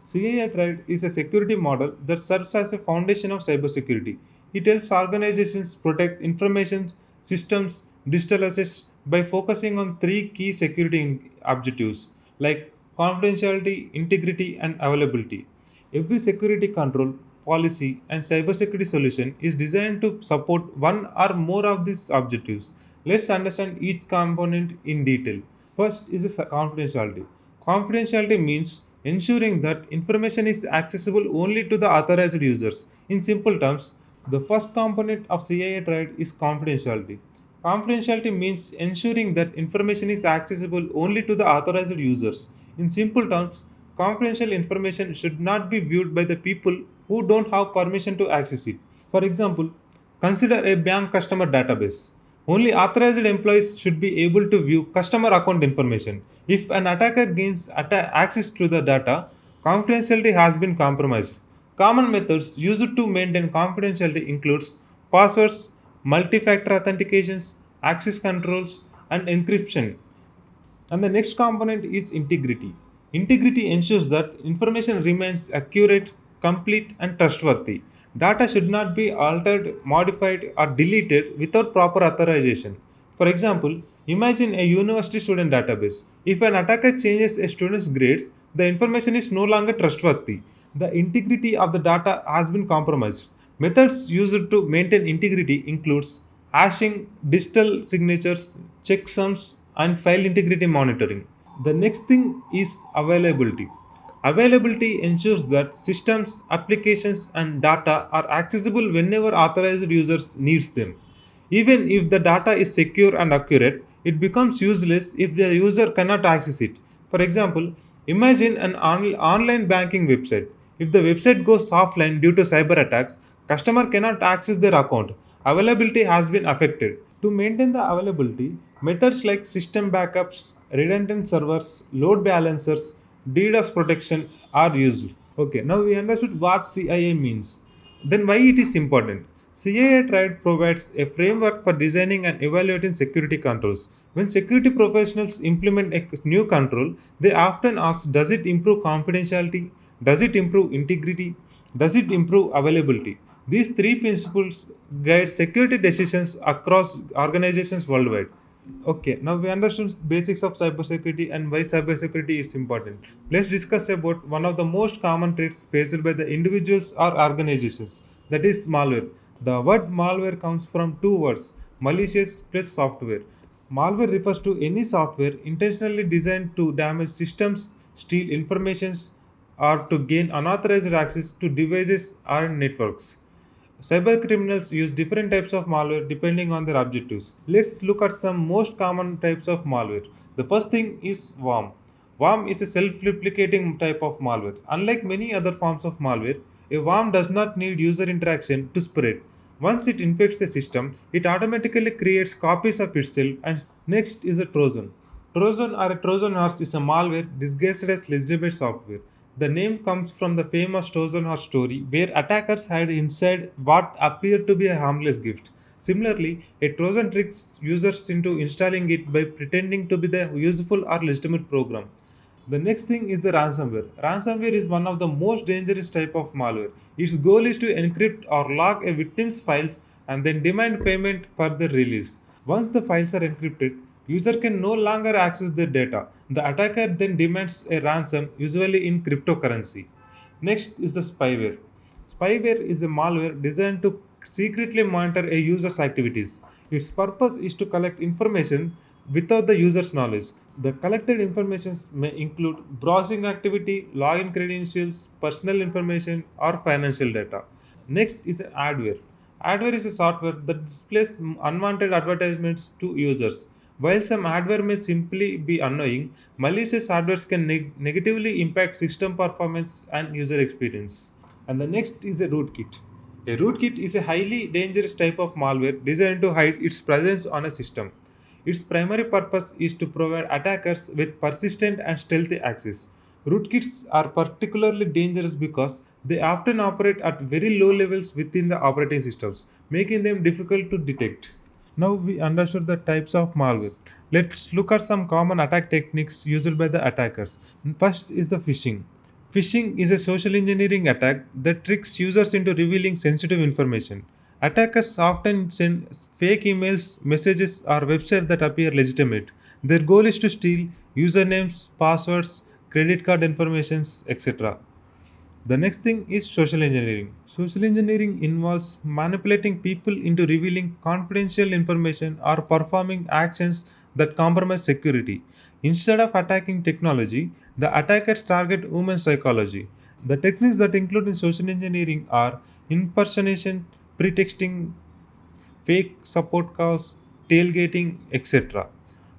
CIA Triad is a security model that serves as a foundation of cybersecurity. It helps organizations protect information systems, digital assets by focusing on three key security objectives like confidentiality, integrity, and availability. Every security control, policy, and cybersecurity solution is designed to support one or more of these objectives. Let's understand each component in detail. First is the confidentiality. Confidentiality means ensuring that information is accessible only to the authorized users. In simple terms, the first component of CIA triad is confidentiality. Confidentiality means ensuring that information is accessible only to the authorized users. In simple terms, confidential information should not be viewed by the people who don't have permission to access it. For example, consider a bank customer database. Only authorized employees should be able to view customer account information. If an attacker gains access to the data, confidentiality has been compromised. Common methods used to maintain confidentiality includes passwords, multi-factor authentications, access controls, and encryption. And the next component is integrity. Integrity ensures that information remains accurate, complete, and trustworthy. Data should not be altered, modified, or deleted without proper authorization. For example, imagine a university student database. If an attacker changes a student's grades, the information is no longer trustworthy. The integrity of the data has been compromised. Methods used to maintain integrity includes hashing, digital signatures, checksums, and file integrity monitoring. The next thing is availability. Availability ensures that systems, applications, and data are accessible whenever authorized users needs them. Even if the data is secure and accurate, it becomes useless if the user cannot access it. For example, imagine an online banking website. If the website goes offline due to cyber attacks, customer cannot access their account. Availability has been affected. To maintain the availability, methods like system backups, redundant servers, load balancers, DDoS protection are used. Okay, now we understood what CIA means. Then why it is important? CIA tried provides a framework for designing and evaluating security controls. When security professionals implement a new control, they often ask, does it improve confidentiality? Does it improve integrity? Does it improve availability? These three principles guide security decisions across organizations worldwide. Okay, now we understood basics of cybersecurity and why cybersecurity is important. Let's discuss about one of the most common threats faced by the individuals or organizations. That is malware. The word malware comes from two words: malicious plus software. Malware refers to any software intentionally designed to damage systems, steal information, or to gain unauthorized access to devices or networks. Cybercriminals use different types of malware depending on their objectives. Let's look at some most common types of malware. The first thing is worm. Worm is a self-replicating type of malware. Unlike many other forms of malware, a worm does not need user interaction to spread. Once it infects the system, it automatically creates copies of itself. And next is a Trojan. Trojan or a Trojan horse is a malware disguised as legitimate software. The name comes from the famous Trojan horse story, where attackers hide inside what appeared to be a harmless gift. Similarly, a Trojan tricks users into installing it by pretending to be the useful or legitimate program. The next thing is the ransomware. Ransomware is one of the most dangerous type of malware. Its goal is to encrypt or lock a victim's files and then demand payment for their release. Once the files are encrypted, user can no longer access their data. The attacker then demands a ransom, usually in cryptocurrency. Next is the spyware. Spyware is a malware designed to secretly monitor a user's activities. Its purpose is to collect information without the user's knowledge. The collected information may include browsing activity, login credentials, personal information, or financial data. Next is adware. Adware is a software that displays unwanted advertisements to users. While some adware may simply be annoying, malicious adwares can negatively impact system performance and user experience. And the next is a rootkit. A rootkit is a highly dangerous type of malware designed to hide its presence on a system. Its primary purpose is to provide attackers with persistent and stealthy access. Rootkits are particularly dangerous because they often operate at very low levels within the operating systems, making them difficult to detect. Now we understood the types of malware. Let's look at some common attack techniques used by the attackers. First is the phishing. Phishing is a social engineering attack that tricks users into revealing sensitive information. Attackers often send fake emails, messages, or websites that appear legitimate. Their goal is to steal usernames, passwords, credit card informations, etc. The next thing is social engineering. Social engineering involves manipulating people into revealing confidential information or performing actions that compromise security. Instead of attacking technology, the attackers target human psychology. The techniques that include in social engineering are impersonation, pretexting, fake support calls, tailgating, etc.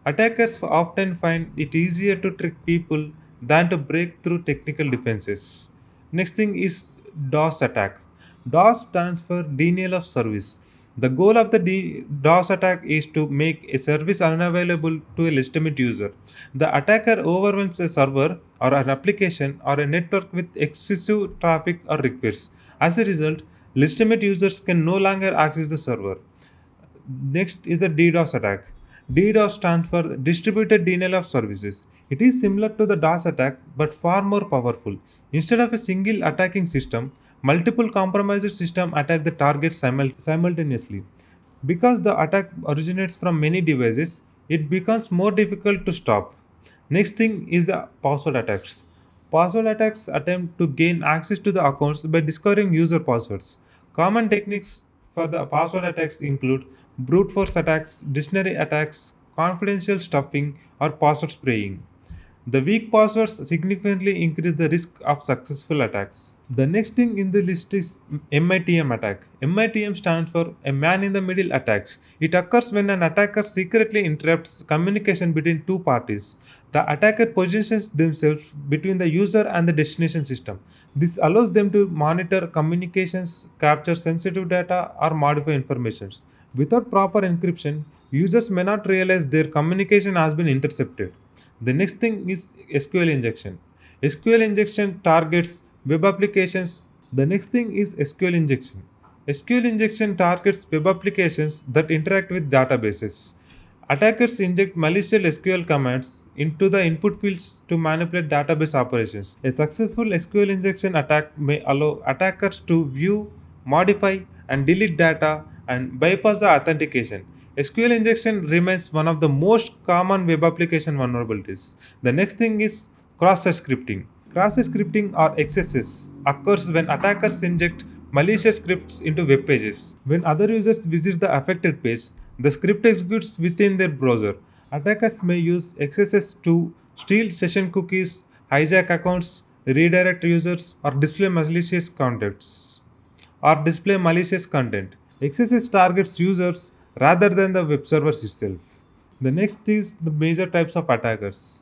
Attackers often find it easier to trick people than to break through technical defenses. Next thing is DOS attack. DOS stands for denial of service. The goal of the DOS attack is to make a service unavailable to a legitimate user. The attacker overwhelms a server or an application or a network with excessive traffic or requests. As a result, legitimate users can no longer access the server. Next is the DDoS attack. DDoS stands for Distributed Denial of Services. It is similar to the DOS attack but far more powerful. Instead of a single attacking system, multiple compromised systems attack the target simultaneously. Because the attack originates from many devices, it becomes more difficult to stop. Next thing is the password attacks. Password attacks attempt to gain access to the accounts by discovering user passwords. Common techniques for the password attacks include brute force attacks, dictionary attacks, confidential stuffing, or password spraying. The weak passwords significantly increase the risk of successful attacks. The next thing in the list is MITM attack. MITM stands for a man in the middle attack. It occurs when an attacker secretly interrupts communication between two parties. The attacker positions themselves between the user and the destination system. This allows them to monitor communications, capture sensitive data, or modify information. Without proper encryption, users may not realize their communication has been intercepted. The next thing is SQL injection. SQL injection targets web applications. The next thing is SQL injection. SQL injection targets web applications that interact with databases. Attackers inject malicious SQL commands into the input fields to manipulate database operations. A successful SQL injection attack may allow attackers to view, modify, and delete data and bypass the authentication. SQL injection remains one of the most common web application vulnerabilities. The next thing is cross-site scripting. Cross-site scripting or XSS occurs when attackers inject malicious scripts into web pages. When other users visit the affected page, the script executes within their browser. Attackers may use XSS to steal session cookies, hijack accounts, redirect users, or display malicious content. XSS targets users rather than the web servers itself. The next is the major types of attackers.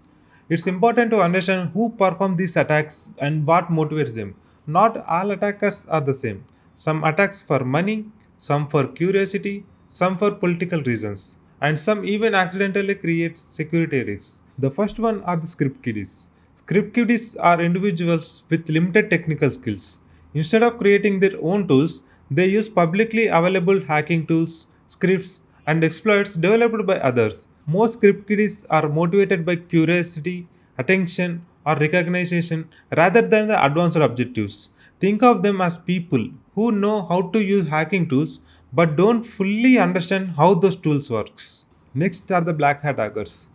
It's important to understand who perform these attacks and what motivates them. Not all attackers are the same. Some attacks for money, some for curiosity, some for political reasons, and some even accidentally create security risks. The first one are the script kiddies. Script kiddies are individuals with limited technical skills. Instead of creating their own tools, they use publicly available hacking tools, scripts, and exploits developed by others. Most script kiddies are motivated by curiosity, attention, or recognition rather than the advanced objectives. Think of them as people who know how to use hacking tools but don't fully understand how those tools works. Next are the black hat hackers.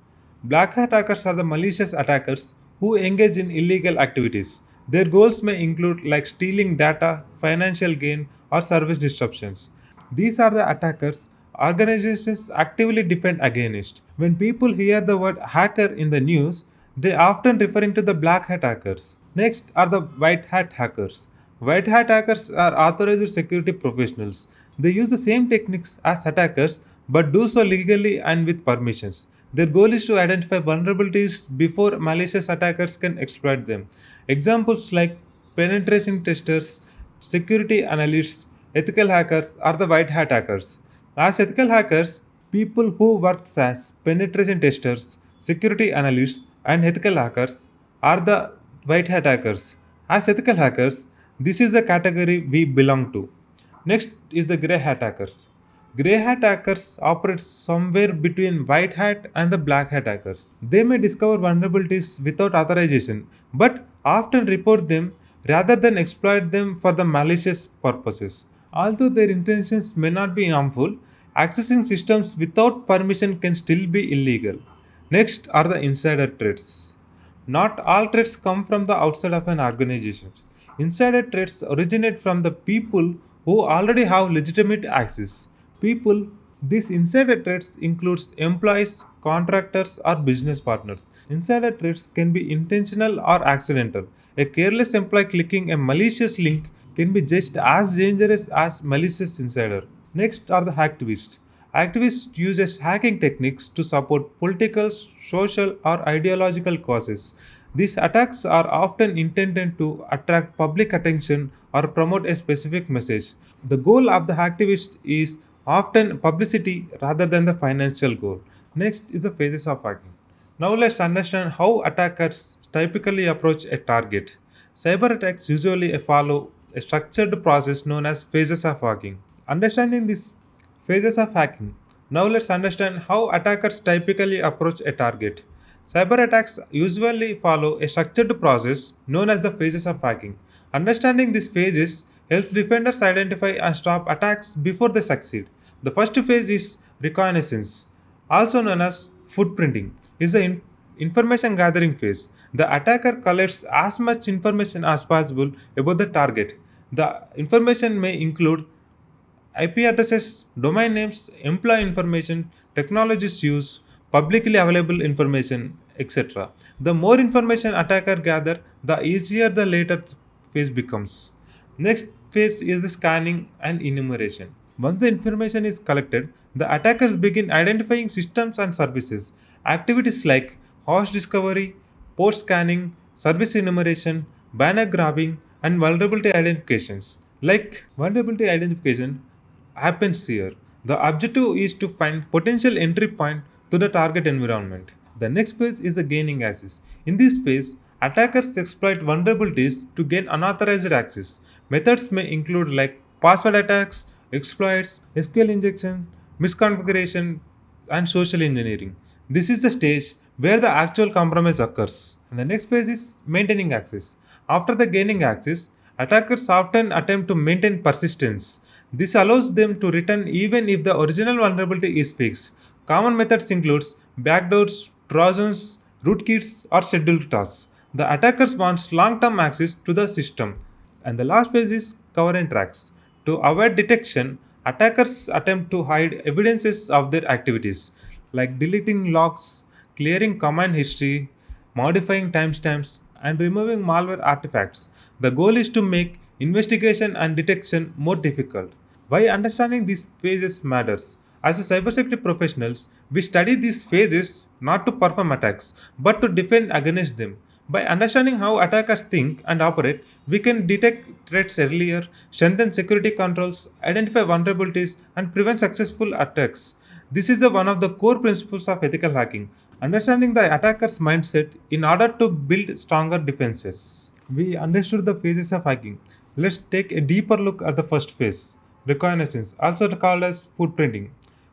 Black hat hackers are the malicious attackers who engage in illegal activities. Their goals may include like stealing data, financial gain, or service disruptions. These are the attackers organizations actively defend against. When people hear the word hacker in the news, they often referring to the black hat hackers. Next are the white hat hackers. White hat hackers are authorized security professionals. They use the same techniques as attackers but do so legally and with permissions. Their goal is to identify vulnerabilities before malicious attackers can exploit them. Examples like penetration testers, security analysts, ethical hackers are the white hat hackers. As ethical hackers, people who work as penetration testers, security analysts, and ethical hackers are the white hat hackers. As ethical hackers, this is the category we belong to. Next is the grey hat hackers. Grey hat hackers operate somewhere between white hat and the black hat hackers. They may discover vulnerabilities without authorization, but often report them rather than exploit them for the malicious purposes. Although their intentions may not be harmful, accessing systems without permission can still be illegal. Next are the insider threats. Not all threats come from the outside of an organization. Insider threats originate from the people who already have legitimate access. People, these insider threats includes employees, contractors, or business partners. Insider threats can be intentional or accidental. A careless employee clicking a malicious link can be just as dangerous as malicious insider. Next are the hacktivists. Activists use hacking techniques to support political, social, or ideological causes. These attacks are often intended to attract public attention or promote a specific message. The goal of the hacktivist is often publicity rather than the financial goal. Next is the phases of hacking. Now let's understand how attackers typically approach a target. Cyber attacks usually follow a structured process known as phases of hacking. Understanding these phases of hacking. Now let's understand how attackers typically approach a target. Cyber attacks usually follow a structured process known as the phases of hacking. Understanding these phases helps defenders identify and stop attacks before they succeed. The first phase is reconnaissance, also known as footprinting, is the information gathering phase. The attacker collects as much information as possible about the target. The information may include IP addresses, domain names, employee information, technologies used, publicly available information, etc. The more information attacker gather, the easier the later phase becomes. Next phase is the scanning and enumeration. Once the information is collected, the attackers begin identifying systems and services. Activities like host discovery, port scanning, service enumeration, banner grabbing, and vulnerability identifications. Like vulnerability identification happens here. The objective is to find potential entry point to the target environment. The next phase is the gaining access. In this phase, attackers exploit vulnerabilities to gain unauthorized access. Methods may include like password attacks, exploits, SQL injection, misconfiguration, and social engineering. This is the stage where the actual compromise occurs. And the next phase is maintaining access. After the gaining access, attackers often attempt to maintain persistence. This allows them to return even if the original vulnerability is fixed. Common methods includes backdoors, trojans, rootkits, or scheduled tasks. The attackers want long-term access to the system. And the last phase is cover and tracks. To avoid detection, attackers attempt to hide evidences of their activities, like deleting logs, clearing command history, modifying timestamps, and removing malware artifacts. The goal is to make investigation and detection more difficult. Why understanding these phases matters. As a cybersecurity professionals, we study these phases not to perform attacks, but to defend against them. By understanding how attackers think and operate, we can detect threats earlier, strengthen security controls, identify vulnerabilities, and prevent successful attacks. This is one of the core principles of ethical hacking, understanding the attacker's mindset in order to build stronger defenses. We understood the phases of hacking. Let's take a deeper look at the first phase, reconnaissance, also called as footprinting.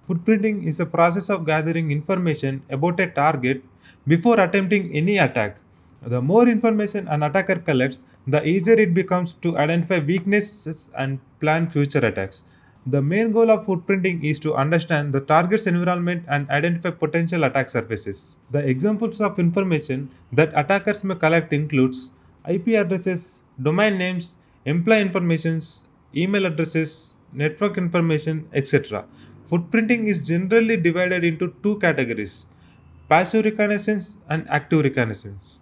Footprinting is a process of gathering information about a target before attempting any attack. The more information an attacker collects, the easier it becomes to identify weaknesses and plan future attacks. The main goal of footprinting is to understand the target's environment and identify potential attack surfaces. The examples of information that attackers may collect includes IP addresses, domain names, employee informations, email addresses, network information, etc. Footprinting is generally divided into two categories: passive reconnaissance and active reconnaissance.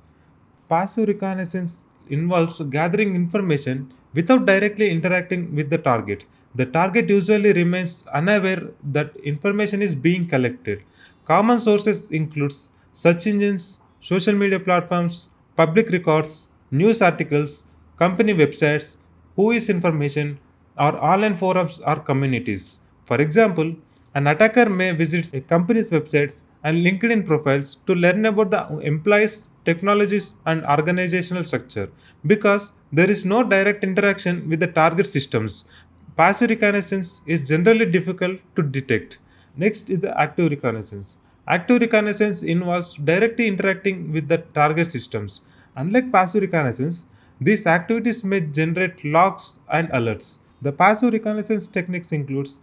Passive reconnaissance involves gathering information without directly interacting with the target. The target usually remains unaware that information is being collected. Common sources includes search engines, social media platforms, public records, news articles, company websites, who is information, or online forums or communities. For example, an attacker may visit a company's websites and LinkedIn profiles to learn about the employees, technologies, and organizational structure. Because there is no direct interaction with the target systems, passive reconnaissance is generally difficult to detect. Next is the active reconnaissance. Active reconnaissance involves directly interacting with the target systems. Unlike passive reconnaissance, these activities may generate logs and alerts. The passive reconnaissance techniques includes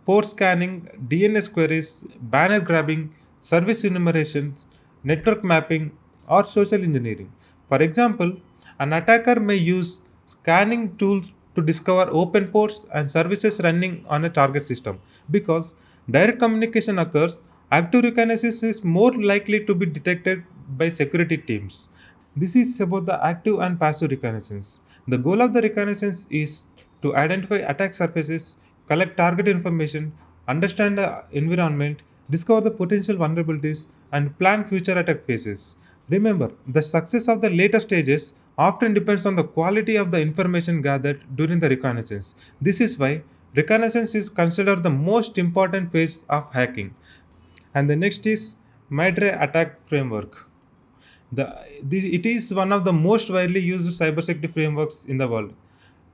port scanning, DNS queries, banner grabbing, service enumerations, network mapping, or social engineering. For example, an attacker may use scanning tools to discover open ports and services running on a target system. Because direct communication occurs, active reconnaissance is more likely to be detected by security teams. This is about the active and passive reconnaissance. The goal of the reconnaissance is to identify attack surfaces, collect target information, understand the environment, discover the potential vulnerabilities, and plan future attack phases. Remember, the success of the later stages often depends on the quality of the information gathered during the reconnaissance. This is why reconnaissance is considered the most important phase of hacking. And the next is MITRE attack framework. It is one of the most widely used cybersecurity frameworks in the world.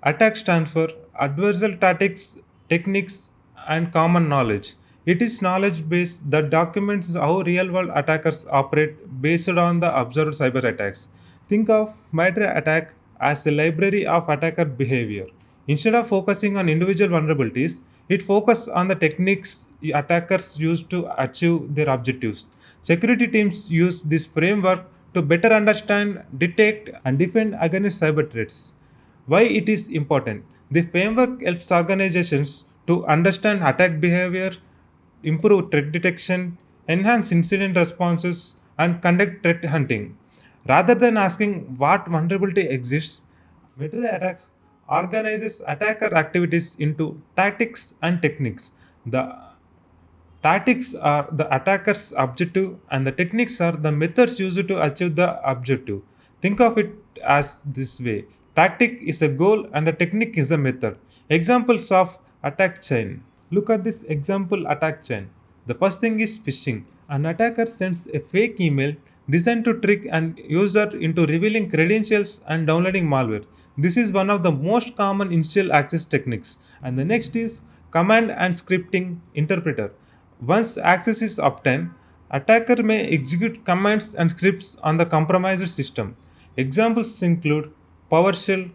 ATTACK stands for Adversarial Tactics, Techniques, and Common Knowledge. It is knowledge base that documents how real world attackers operate based on the observed cyber attacks. Think of MITRE attack as a library of attacker behavior. Instead of focusing on individual vulnerabilities, it focuses on the techniques attackers use to achieve their objectives. Security teams use this framework to better understand, detect, and defend against cyber threats. Why it is important? The framework helps organizations to understand attack behavior, improve threat detection, enhance incident responses, and conduct threat hunting. Rather than asking what vulnerability exists, Metro attacks organizes attacker activities into tactics and techniques. The tactics are the attacker's objective, and the techniques are the methods used to achieve the objective. Think of it as this way: tactic is a goal, and the technique is a method. Examples of attack chain. Look at this example attack chain. The first thing is phishing. An attacker sends a fake email designed to trick an user into revealing credentials and downloading malware. This is one of the most common initial access techniques. And the next is command and scripting interpreter. Once access is obtained, attacker may execute commands and scripts on the compromised system. Examples include PowerShell,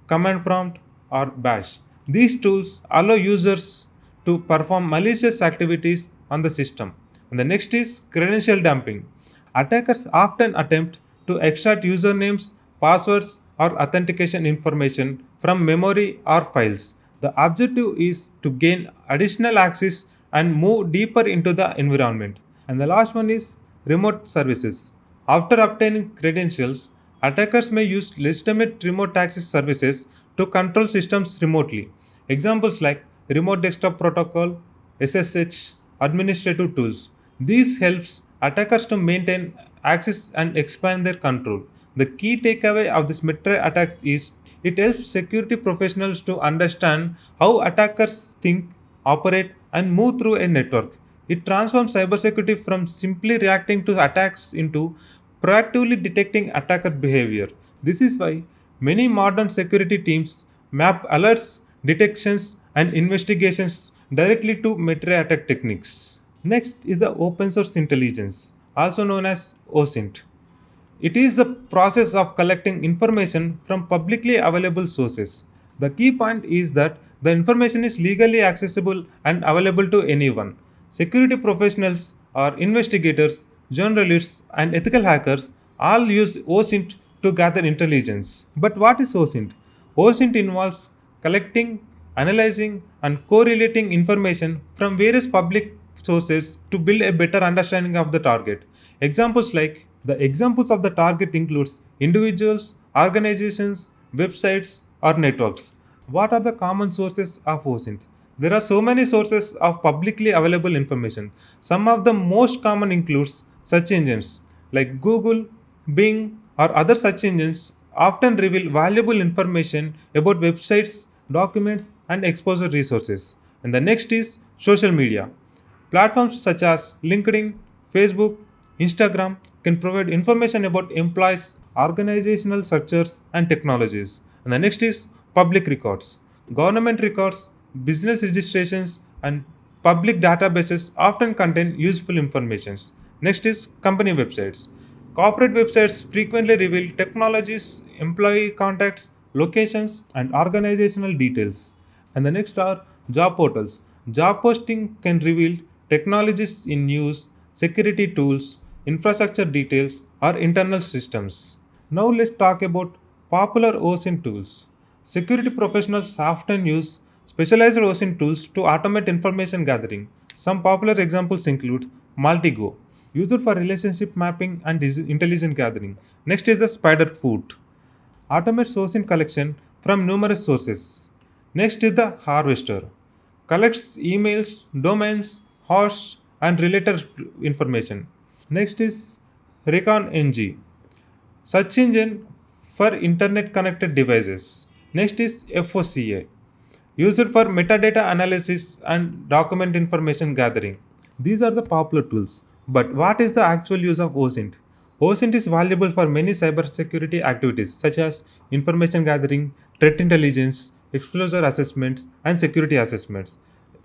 command prompt, or bash. These tools allow users to perform malicious activities on the system. And the next is credential dumping. Attackers often attempt to extract usernames, passwords, or authentication information from memory or files. The objective is to gain additional access and move deeper into the environment. And the last one is remote services. After obtaining credentials, attackers may use legitimate remote access services to control systems remotely. Examples like remote desktop protocol, SSH, administrative tools. This helps attackers to maintain access and expand their control. The key takeaway of this meta attack is it helps security professionals to understand how attackers think, operate, and move through a network. It transforms cybersecurity from simply reacting to attacks into proactively detecting attacker behavior. This is why many modern security teams map alerts, detections, and investigations directly to meta attack techniques. Next is the open source intelligence, also known as OSINT. It is the process of collecting information from publicly available sources. The key point is that the information is legally accessible and available to anyone. Security professionals or investigators, journalists, and ethical hackers all use OSINT to gather intelligence. But what is OSINT? OSINT involves collecting, analyzing, and correlating information from various public sources to build a better understanding of the target. Examples of the target includes individuals, organizations, websites, or networks. What are the common sources of OSINT? There are so many sources of publicly available information. Some of the most common includes search engines like Google, Bing, or other search engines often reveal valuable information about websites, documents, and exposure resources. And the next is social media. Platforms such as LinkedIn, Facebook, Instagram can provide information about employees, organizational structures, and technologies. And the next is public records. Government records, business registrations, and public databases often contain useful information. Next is company websites. Corporate websites frequently reveal technologies, employee contacts, locations, and organizational details. And the next are job portals. Job posting can reveal technologies in use, security tools, infrastructure details, or internal systems. Now let's talk about popular OSINT tools. Security professionals often use specialized OSINT tools to automate information gathering. Some popular examples include Multigo, used for relationship mapping and intelligence gathering. Next is the Spiderfoot, automates sourcing collection from numerous sources. Next is the harvester, collects emails, domains, hosts, and related information. Next is Reconnaissance, search engine for internet connected devices. Next is FOCA, used for metadata analysis and document information gathering. These are the popular tools. But what is the actual use of OSINT? OSINT is valuable for many cybersecurity activities such as information gathering, threat intelligence, exposure assessments, and security assessments.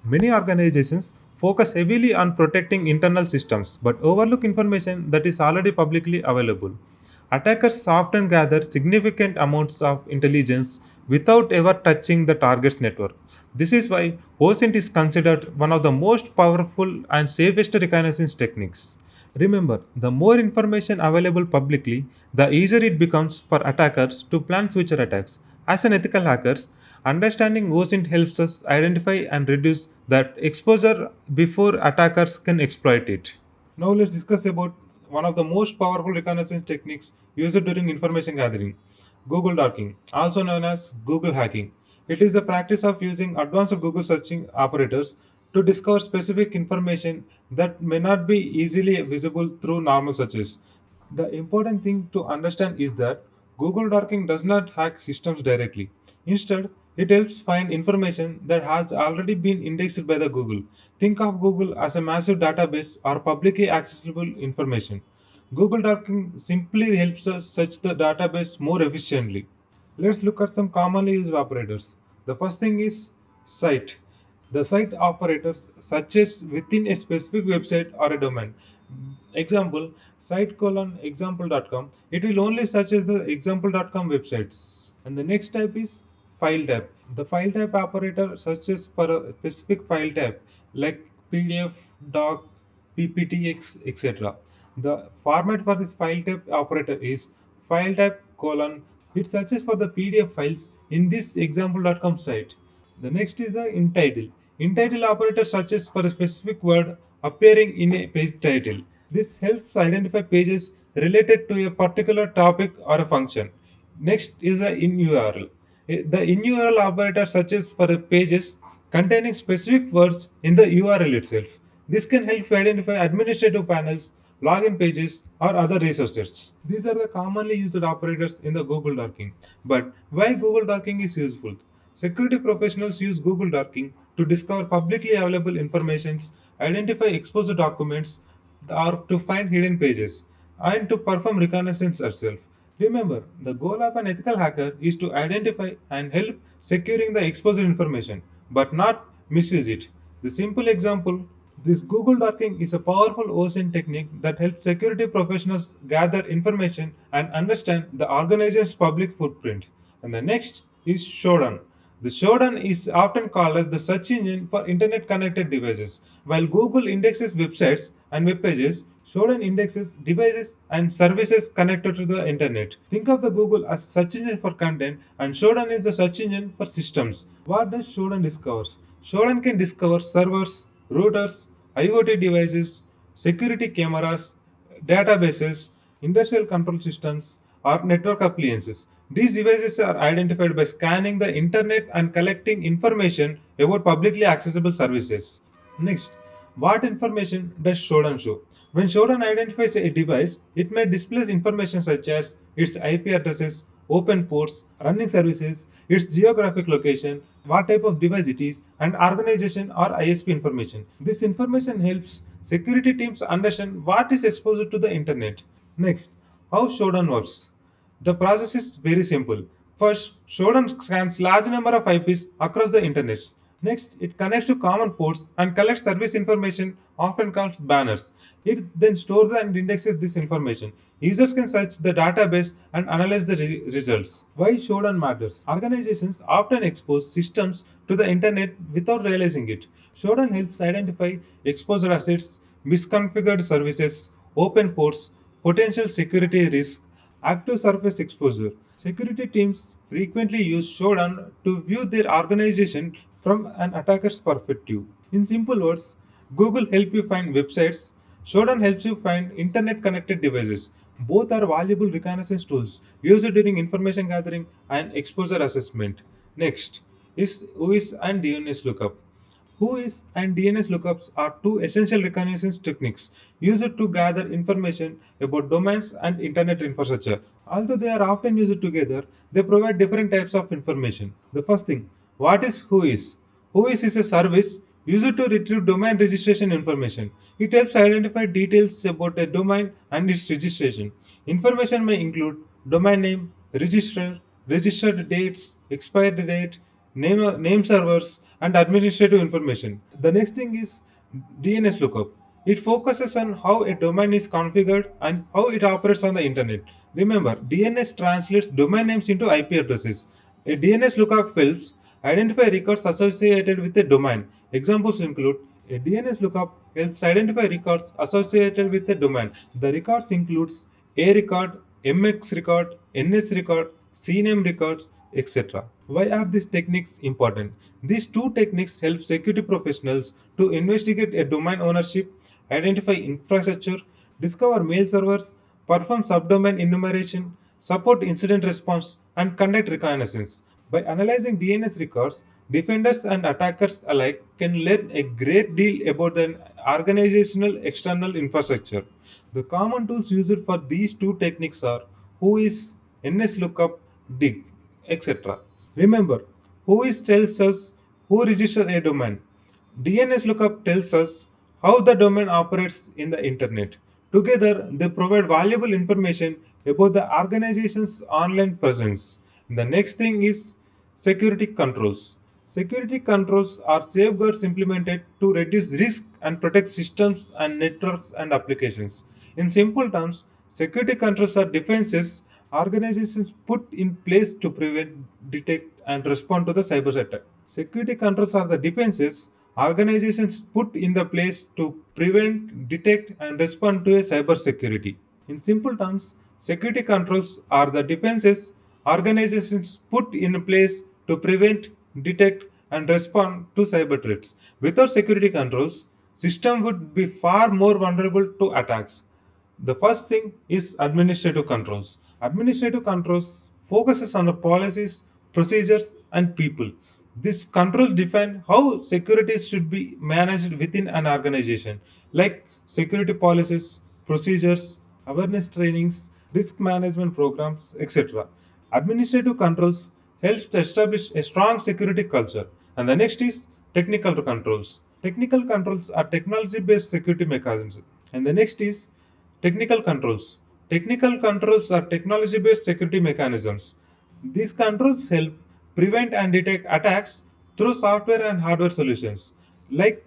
Many organizations focus heavily on protecting internal systems but overlook information that is already publicly available. Attackers often gather significant amounts of intelligence without ever touching the target's network. This is why OSINT is considered one of the most powerful and safest reconnaissance techniques. Remember, the more information available publicly, the easier it becomes for attackers to plan future attacks. As an ethical hacker, understanding OSINT helps us identify and reduce that exposure before attackers can exploit it. Now let's discuss about one of the most powerful reconnaissance techniques used during information gathering, Google darking, also known as Google hacking. It is the practice of using advanced Google searching operators to discover specific information that may not be easily visible through normal searches. The important thing to understand is that Google darking does not hack systems directly. Instead, It helps find information that has already been indexed by the Google. Think of Google as a massive database or publicly accessible information. Google Docking simply helps us search the database more efficiently. Let's look at some commonly used operators. The first thing is site. The site operators such as within a specific website or a domain. Example, site colon example.com. It will only search as the example.com websites. And the next type is file type. The file type operator searches for a specific file type like PDF, doc, PPTX, etc. The format for this file type operator is file type colon. It searches for the PDF files in this example.com site. The next is the in title. In title operator searches for a specific word appearing in a page title. This helps identify pages related to a particular topic or a function. Next is the in URL. The in URL operator searches for the pages containing specific words in the URL itself. This can help identify administrative panels, login pages, or other resources. These are the commonly used operators in the Google Docking. But why Google Docking is useful? Security professionals use Google Docking to discover publicly available information, identify exposed documents, or to find hidden pages, and to perform reconnaissance herself. Remember, the goal of an ethical hacker is to identify and help securing the exposed information, but not misuse it. The simple example, this Google Docking is a powerful OSINT technique that helps security professionals gather information and understand the organization's public footprint. And the next is Shodan. The Shodan is often called as the search engine for internet connected devices. While Google indexes websites and web pages, Shodan indexes devices and services connected to the internet. Think of the Google as search engine for content and Shodan is the search engine for systems. What does Shodan discover? Shodan can discover servers, routers, IoT devices, security cameras, databases, industrial control systems, or network appliances. These devices are identified by scanning the internet and collecting information about publicly accessible services. Next, what information does Shodan show? When Shodan identifies a device, it may display information such as its IP addresses, open ports, running services, its geographic location, what type of device it is, and organization or ISP information. This information helps security teams understand what is exposed to the internet. Next, how Shodan works. The process is very simple. First, Shodan scans large number of IPs across the internet. Next, it connects to common ports and collects service information, often called banners. It then stores and indexes this information. Users can search the database and analyze the results. Why Shodan matters? Organizations often expose systems to the internet without realizing it. Shodan helps identify exposed assets, misconfigured services, open ports, potential security risks, active surface exposure. Security teams frequently use Shodan to view their organization from an attacker's perspective. In simple words, Google helps you find websites, Shodan helps you find internet connected devices. Both are valuable reconnaissance tools used during information gathering and exposure assessment. Next is WHOIS and DNS lookup. WHOIS and DNS lookups are two essential reconnaissance techniques used to gather information about domains and internet infrastructure. Although they are often used together, they provide different types of information. The first thing, what is WHOIS? WHOIS is a service used to retrieve domain registration information. It helps identify details about a domain and its registration. Information may include domain name, registrar, registered dates, expired date, name servers, and administrative information. The next thing is DNS lookup. It focuses on how a domain is configured and how it operates on the internet. Remember, DNS translates domain names into IP addresses. A DNS lookup helps identify records associated with a domain. Examples include a DNS lookup helps identify records associated with a domain. The records includes A record, MX record, NS record, CNAME records, etc. Why are these techniques important? These two techniques help security professionals to investigate a domain ownership, identify infrastructure, discover mail servers, perform subdomain enumeration, support incident response, and conduct reconnaissance. By analyzing DNS records, defenders and attackers alike can learn a great deal about the organizational external infrastructure. The common tools used for these two techniques are WHOIS, NS lookup, dig, etc. Remember, tells us who registered a domain. DNS lookup tells us how the domain operates in the internet. Together, they provide valuable information about the organization's online presence. The next thing is security controls. Security controls are safeguards implemented to reduce risk and protect systems and networks and applications. In simple terms, security controls are defenses organizations put in place to prevent, detect, and respond to the cyber attack. Security controls are the defenses organizations put in the place to prevent, detect, and respond to a cyber security. In simple terms, security controls are the defenses organizations put in place to prevent, detect, and respond to cyber threats. Without security controls, system would be far more vulnerable to attacks. The first thing is administrative controls. Administrative controls focuses on the policies, procedures, and people. These controls define how security should be managed within an organization, like security policies, procedures, awareness trainings, risk management programs, etc. Administrative controls helps to establish a strong security culture. And the next is technical controls. Technical controls are technology-based security mechanisms. And the next is technical controls. Technical controls are technology based security mechanisms. These controls help prevent and detect attacks through software and hardware solutions like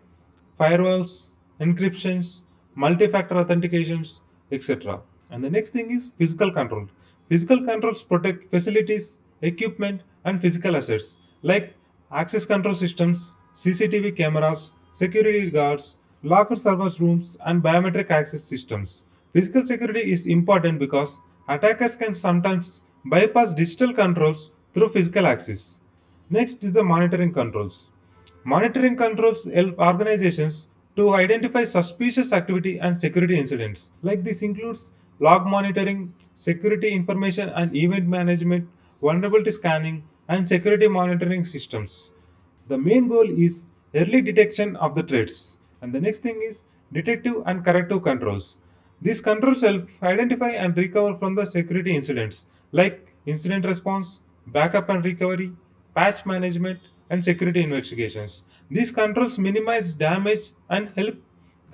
firewalls, encryptions, multi factor authentications, etc. And the next thing is physical control. Physical controls protect facilities, equipment, and physical assets like access control systems, CCTV cameras, security guards, locker server rooms, and biometric access systems. Physical security is important because attackers can sometimes bypass digital controls through physical access. Next is the monitoring controls. Monitoring controls help organizations to identify suspicious activity and security incidents. Like this includes log monitoring, security information and event management, vulnerability scanning, and security monitoring systems. The main goal is early detection of the threats. And the next thing is detective and corrective controls. These controls help identify and recover from the security incidents like incident response, backup and recovery, patch management, and security investigations. These controls minimize damage and help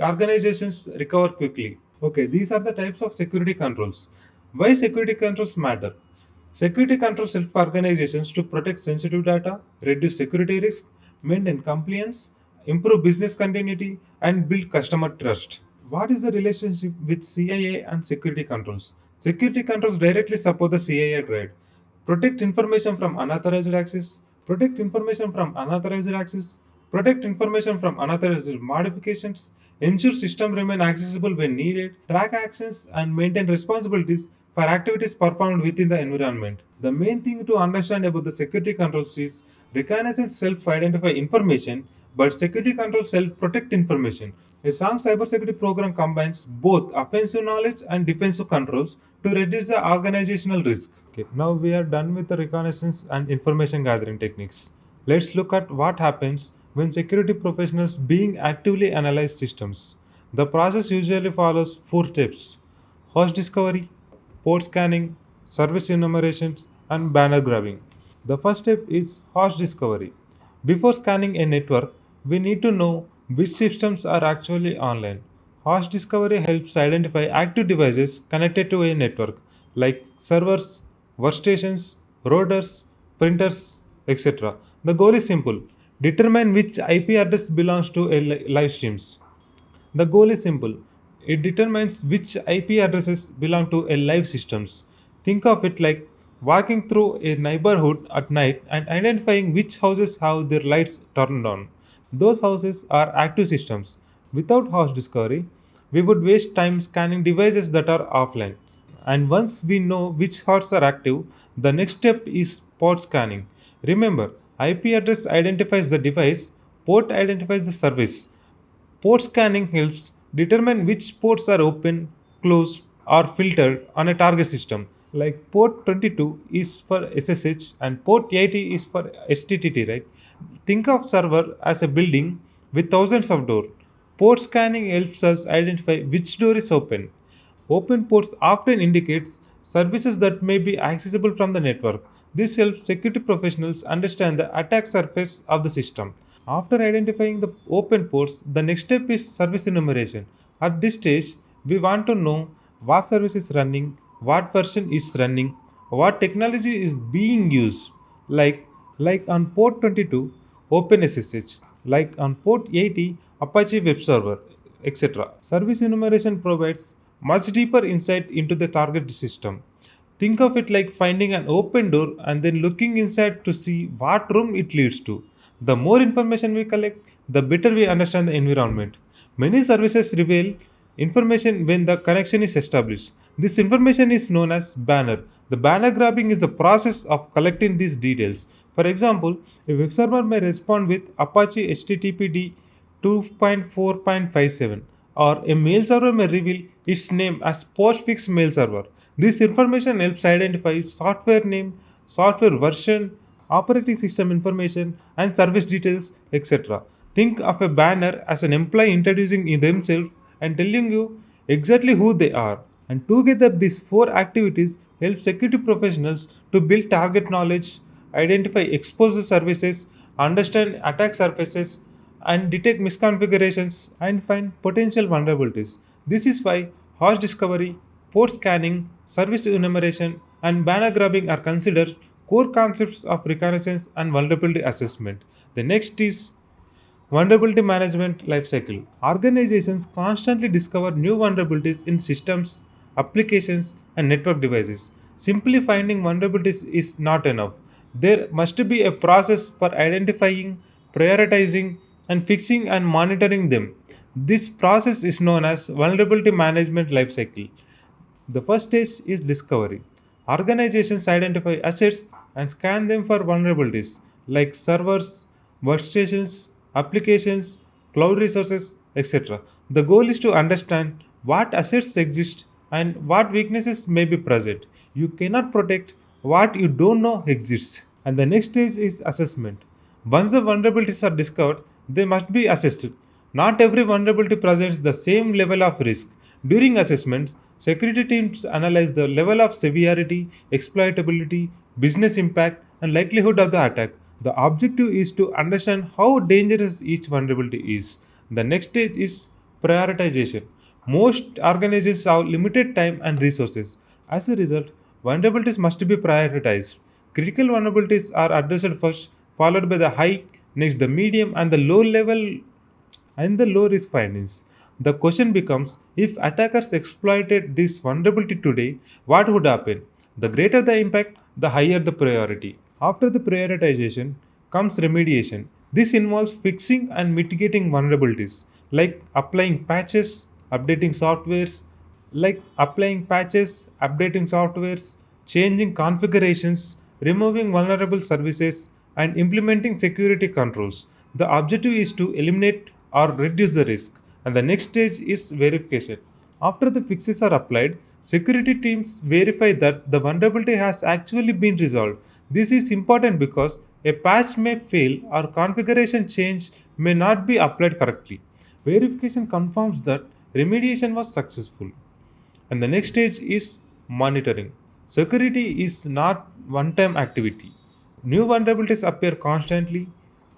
organizations recover quickly. Okay, these are the types of security controls. Why security controls matter? Security controls help organizations to protect sensitive data, reduce security risk, maintain compliance, improve business continuity, and build customer trust. What is the relationship with CIA and security controls? Security controls directly support the CIA trade. Protect information from unauthorized access, protect information from unauthorized access, protect information from unauthorized modifications, ensure system remain accessible when needed, track actions and maintain responsibilities for activities performed within the environment. The main thing to understand about the security controls is reconnaissance self-identify information, but security controls help protect information. A strong cybersecurity program combines both offensive knowledge and defensive controls to reduce the organizational risk. Okay, now we are done with the reconnaissance and information gathering techniques. Let's look at what happens when security professionals being actively analyze systems. The process usually follows four steps: host discovery, port scanning, service enumerations, and banner grabbing. The first step is host discovery. Before scanning a network, we need to know which systems are actually online. Host discovery helps identify active devices connected to a network like servers, workstations, routers, printers, etc. The goal is simple: determine which IP address belongs to a live streams. The goal is simple. It determines which IP addresses belong to a live systems. Think of it like walking through a neighborhood at night and identifying which houses have their lights turned on. Those houses are active systems. Without house discovery, we would waste time scanning devices that are offline. And once we know which hosts are active, the next step is port scanning. Remember, IP address identifies the device, port identifies the service. Port scanning helps determine which ports are open, closed, or filtered on a target system. Like port 22 is for SSH and port 80 is for HTTP, right? Think of server as a building with thousands of doors. Port scanning helps us identify which door is open. Open ports often indicates services that may be accessible from the network. This helps security professionals understand the attack surface of the system. After identifying the open ports, the next step is service enumeration. At this stage, we want to know what service is running, what version is running, what technology is being used, like like on port 22, OpenSSH, like on port 80, Apache Web Server, etc. Service enumeration provides much deeper insight into the target system. Think of it like finding an open door and then looking inside to see what room it leads to. The more information we collect, the better we understand the environment. Many services reveal information when the connection is established. This information is known as banner. The banner grabbing is the process of collecting these details. For example, a web server may respond with Apache HTTPD 2.4.57, or a mail server may reveal its name as postfix mail server. This information helps identify software name, software version, operating system information, and service details, etc. Think of a banner as an employee introducing themselves and telling you exactly who they are. And together, these four activities help security professionals to build target knowledge, identify exposed services, understand attack surfaces, and detect misconfigurations and find potential vulnerabilities. This is why host discovery, port scanning, service enumeration, and banner grabbing are considered core concepts of reconnaissance and vulnerability assessment. The next is vulnerability management lifecycle. Organizations constantly discover new vulnerabilities in systems, applications, and network devices. Simply finding vulnerabilities is not enough. There must be a process for identifying, prioritizing, and fixing and monitoring them. This process is known as vulnerability management lifecycle. The first stage is discovery. Organizations identify assets and scan them for vulnerabilities like servers, workstations, applications, cloud resources, etc. The goal is to understand what assets exist and what weaknesses may be present. You cannot protect what you don't know exists. And the next stage is assessment. Once the vulnerabilities are discovered, they must be assessed. Not every vulnerability presents the same level of risk. During assessments, security teams analyze the level of severity, exploitability, business impact, and likelihood of the attack. The objective is to understand how dangerous each vulnerability is. The next stage is prioritization. Most organizations have limited time and resources. As a result, vulnerabilities must be prioritized. Critical vulnerabilities are addressed first, followed by the high, next the medium, and the low risk findings. The question becomes, if attackers exploited this vulnerability today, what would happen? The greater the impact, the higher the priority. After the prioritization comes remediation. This involves fixing and mitigating vulnerabilities, like applying patches, updating softwares, changing configurations, removing vulnerable services, and implementing security controls. The objective is to eliminate or reduce the risk. And the next stage is verification. After the fixes are applied, security teams verify that the vulnerability has actually been resolved. This is important because a patch may fail or configuration change may not be applied correctly. Verification confirms that remediation was successful. And the next stage is monitoring. Security is not one time activity. New vulnerabilities appear constantly.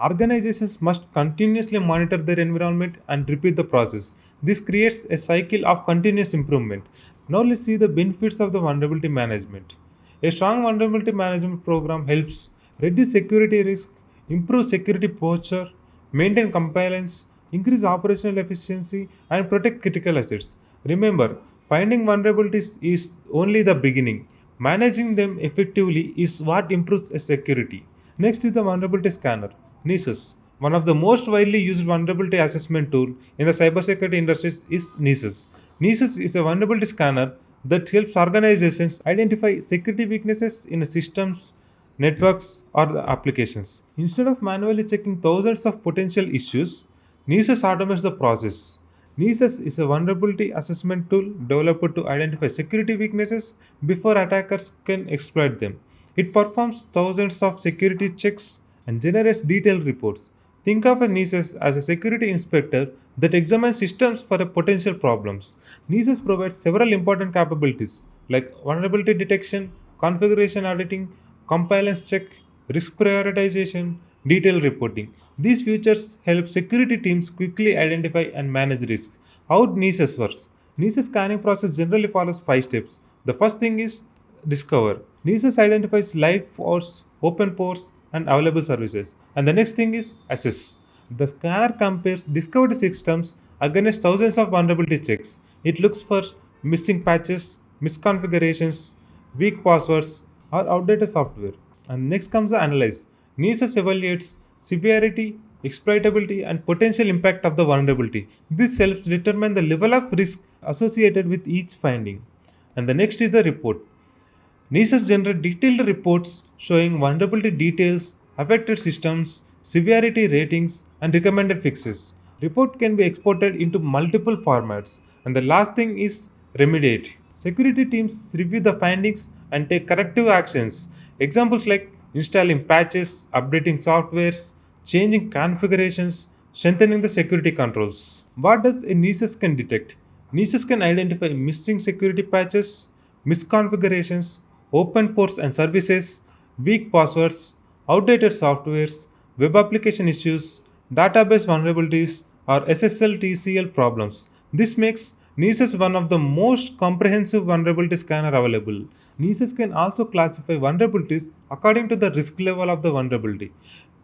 Organizations must continuously monitor their environment and repeat the process. This creates a cycle of continuous improvement. Now let's see the benefits of the vulnerability management. A strong vulnerability management program helps reduce security risk, improve security posture, maintain compliance, increase operational efficiency, and protect critical assets. Remember, finding vulnerabilities is only the beginning. Managing them effectively is what improves a security. Next is the vulnerability scanner, NISS. One of the most widely used vulnerability assessment tool in the cybersecurity industries is NISS. NISS is a vulnerability scanner that helps organizations identify security weaknesses in systems, networks, or the applications. Instead of manually checking thousands of potential issues, NISS automates the process. NISS is a vulnerability assessment tool developed to identify security weaknesses before attackers can exploit them. It performs thousands of security checks and generates detailed reports. Think of a NISS as a security inspector that examines systems for potential problems. NISS provides several important capabilities like vulnerability detection, configuration auditing, compliance check, risk prioritization, detailed reporting. These features help security teams quickly identify and manage risk. How NISS works? NISS scanning process generally follows 5 steps. The first thing is discover. NISS identifies live ports, open ports, and available services. And the next thing is assess. The scanner compares discovered systems against thousands of vulnerability checks. It looks for missing patches, misconfigurations, weak passwords, or outdated software. And next comes the analyze. NISS evaluates severity, exploitability, and potential impact of the vulnerability. This helps determine the level of risk associated with each finding. And the next is the report. NISS generate detailed reports showing vulnerability details, affected systems, severity ratings, and recommended fixes. Report can be exported into multiple formats. And the last thing is remediate. Security teams review the findings and take corrective actions. Examples like installing patches, updating softwares, changing configurations, strengthening the security controls. What does a NISS can detect? NISS can identify missing security patches, misconfigurations, open ports and services, weak passwords, outdated softwares, web application issues, database vulnerabilities, or SSL TCL problems. This makes NISS one of the most comprehensive vulnerability scanner available. NISS can also classify vulnerabilities according to the risk level of the vulnerability.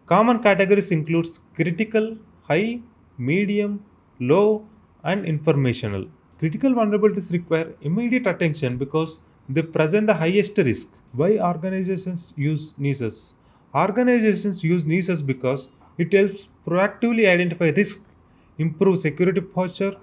Common categories includes critical, high, medium, low, and informational. Critical vulnerabilities require immediate attention because they present the highest risk. Why organizations use NISS? Organizations use NISS because it helps proactively identify risk, improve security posture,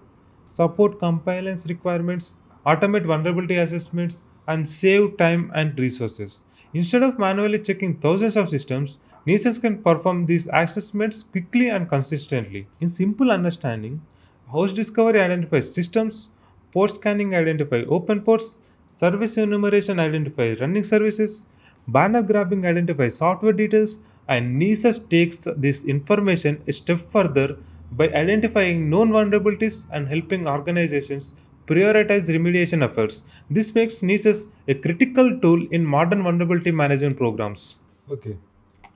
support compliance requirements, automate vulnerability assessments, and save time and resources. Instead of manually checking thousands of systems, NISS can perform these assessments quickly and consistently. In simple understanding, host discovery identifies systems, port scanning identifies open ports, service enumeration identifies running services, banner grabbing identifies software details, and NISS takes this information a step further by identifying known vulnerabilities and helping organizations prioritize remediation efforts. This makes NISS a critical tool in modern vulnerability management programs. Okay,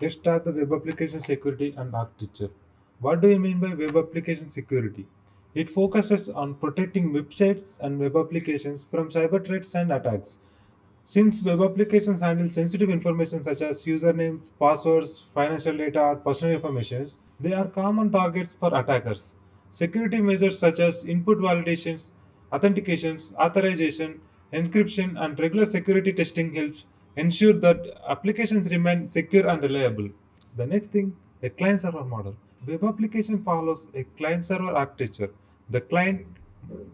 let's start the web application security and architecture. What do you mean by web application security? It focuses on protecting websites and web applications from cyber threats and attacks. Since web applications handle sensitive information such as usernames, passwords, financial data, or personal information, they are common targets for attackers. Security measures such as input validations, authentications, authorization, encryption, and regular security testing helps ensure that applications remain secure and reliable. The next thing, a client server model. Web application follows a client server architecture. The client,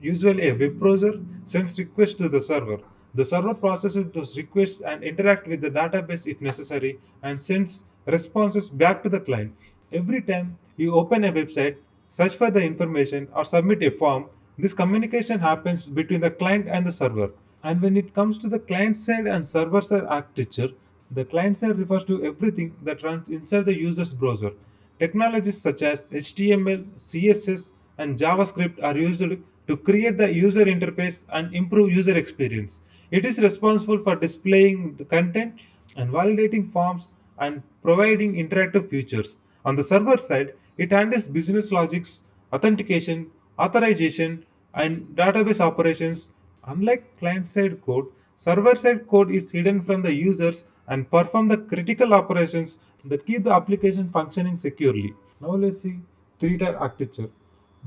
usually a web browser, sends requests to the server. The server processes those requests and interact with the database if necessary and sends responses back to the client. Every time you open a website, search for the information or submit a form, this communication happens between the client and the server. And when it comes to the client side and server side architecture, the client side refers to everything that runs inside the user's browser. Technologies such as HTML, CSS, and JavaScript are used to create the user interface and improve user experience. It is responsible for displaying the content and validating forms and providing interactive features. On the server side, it handles business logics, authentication, authorization, and database operations. Unlike client-side code, server-side code is hidden from the users and perform the critical operations that keep the application functioning securely. Now let's see three-tier architecture.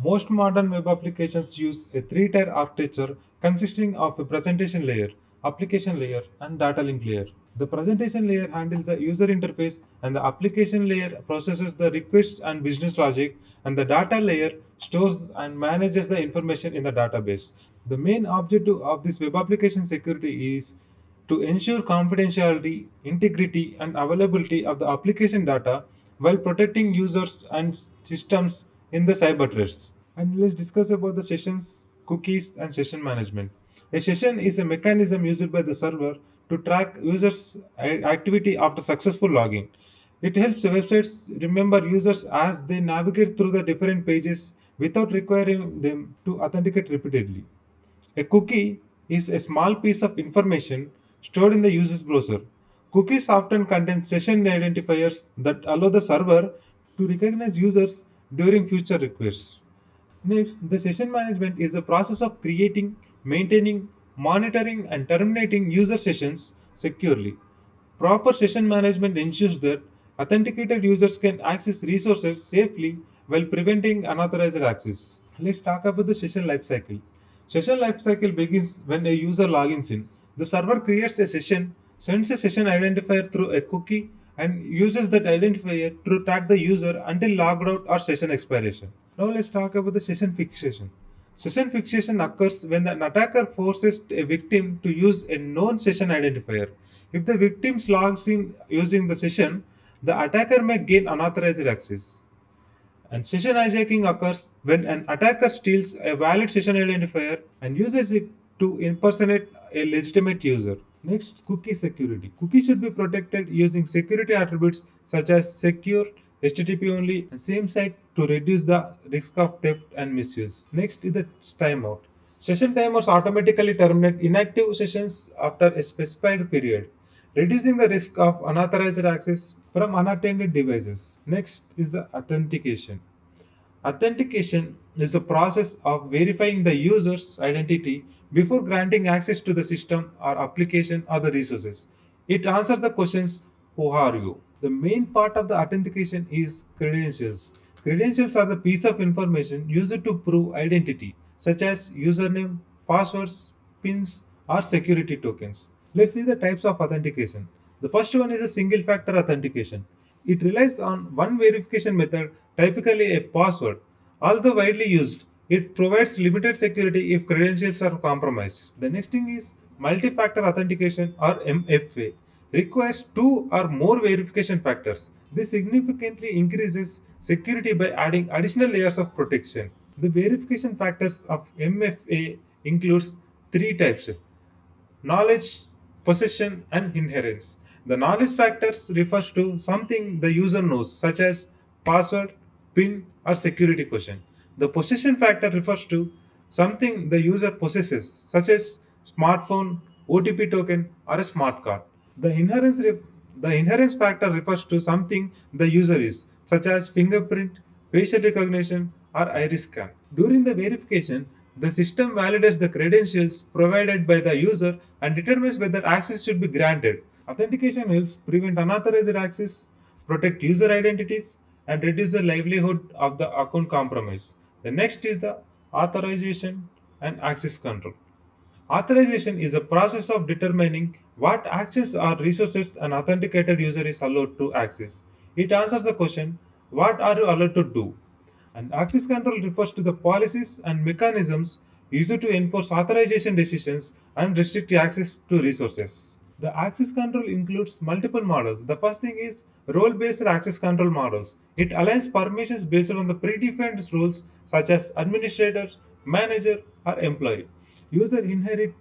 Most modern web applications use a three-tier architecture consisting of a presentation layer, application layer, and data link layer. The presentation layer handles the user interface, and the application layer processes the requests and business logic, and the data layer stores and manages the information in the database. The main objective of this web application security is to ensure confidentiality, integrity, and availability of the application data while protecting users and systems in the cyber threats. And let's discuss about the sessions, cookies, and session management. A session is a mechanism used by the server to track users' activity after successful login. It helps the websites remember users as they navigate through the different pages without requiring them to authenticate repeatedly. A cookie is a small piece of information stored in the user's browser. Cookies often contain session identifiers that allow the server to recognize users during future requests. Next, the session management is the process of creating, maintaining, monitoring, and terminating user sessions securely. Proper session management ensures that authenticated users can access resources safely while preventing unauthorized access. Let's talk about the session lifecycle. Session lifecycle begins when a user logins in. The server creates a session, sends a session identifier through a cookie, and uses that identifier to tag the user until logged out or session expiration. Now let's talk about the session fixation. Session fixation occurs when an attacker forces a victim to use a known session identifier. If the victim logs in using the session, the attacker may gain unauthorized access. And session hijacking occurs when an attacker steals a valid session identifier and uses it to impersonate a legitimate user. Next, cookie security. Cookies should be protected using security attributes such as secure, HTTP only, and same site to reduce the risk of theft and misuse. Next is the timeout. Session timers automatically terminate inactive sessions after a specified period, reducing the risk of unauthorized access from unattended devices. Next is the authentication. Authentication is the process of verifying the user's identity before granting access to the system or application or the resources. It answers the questions: who are you? The main part of the authentication is credentials. Credentials are the piece of information used to prove identity, such as username, passwords, pins, or security tokens. Let's see the types of authentication. The first one is a single factor authentication. It relies on one verification method, typically a password. Although widely used, it provides limited security if credentials are compromised. The next thing is multi-factor authentication or MFA. Requires two or more verification factors. This significantly increases security by adding additional layers of protection. The verification factors of MFA includes three types: knowledge, possession, and inherence. The knowledge factors refers to something the user knows, such as password, PIN, or security question. The possession factor refers to something the user possesses, such as smartphone, OTP token, or a smart card. The the inherence factor refers to something the user is, such as fingerprint, facial recognition, or iris scan. During the verification, the system validates the credentials provided by the user and determines whether access should be granted. Authentication helps prevent unauthorized access, protect user identities, and reduce the livelihood of the account compromise. The next is the authorization and access control. Authorization is the process of determining what actions or resources an authenticated user is allowed to access. It answers the question, what are you allowed to do? And access control refers to the policies and mechanisms used to enforce authorization decisions and restrict access to resources. The access control includes multiple models. The first thing is role based access control models. It aligns permissions based on the predefined rules such as administrator, manager, or employee. User inherit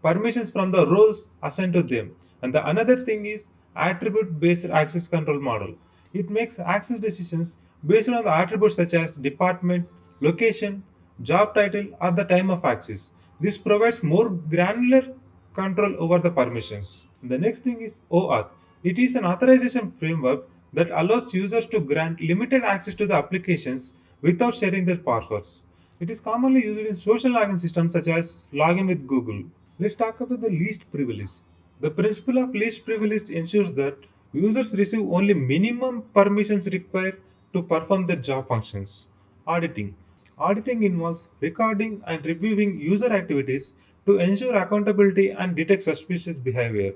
permissions from the roles assigned to them. And the another thing is attribute based access control model. It makes access decisions based on the attributes such as department, location, job title, or the time of access. This provides more granular control over the permissions. The next thing is OAuth. It is an authorization framework that allows users to grant limited access to the applications without sharing their passwords. It is commonly used in social login systems such as login with Google. Let's talk about the least privilege. The principle of least privilege ensures that users receive only minimum permissions required to perform their job functions. Auditing. Auditing involves recording and reviewing user activities to ensure accountability and detect suspicious behavior.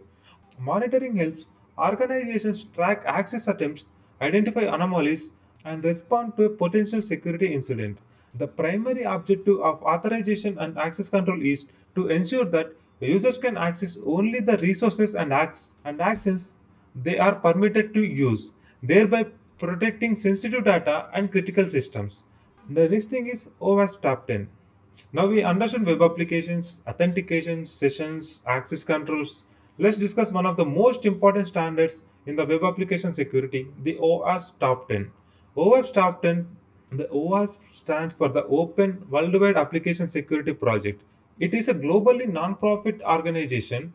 Monitoring helps organizations track access attempts, identify anomalies, and respond to a potential security incident. The primary objective of authorization and access control is to ensure that users can access only the resources and actions they are permitted to use, thereby protecting sensitive data and critical systems. The next thing is OWASP Top 10. Now we understand web applications, authentication, sessions, access controls. Let's discuss one of the most important standards in the web application security, the OWASP Top 10. OWASP Top 10, the OWASP stands for the Open Worldwide Application Security Project. It is a globally non-profit organization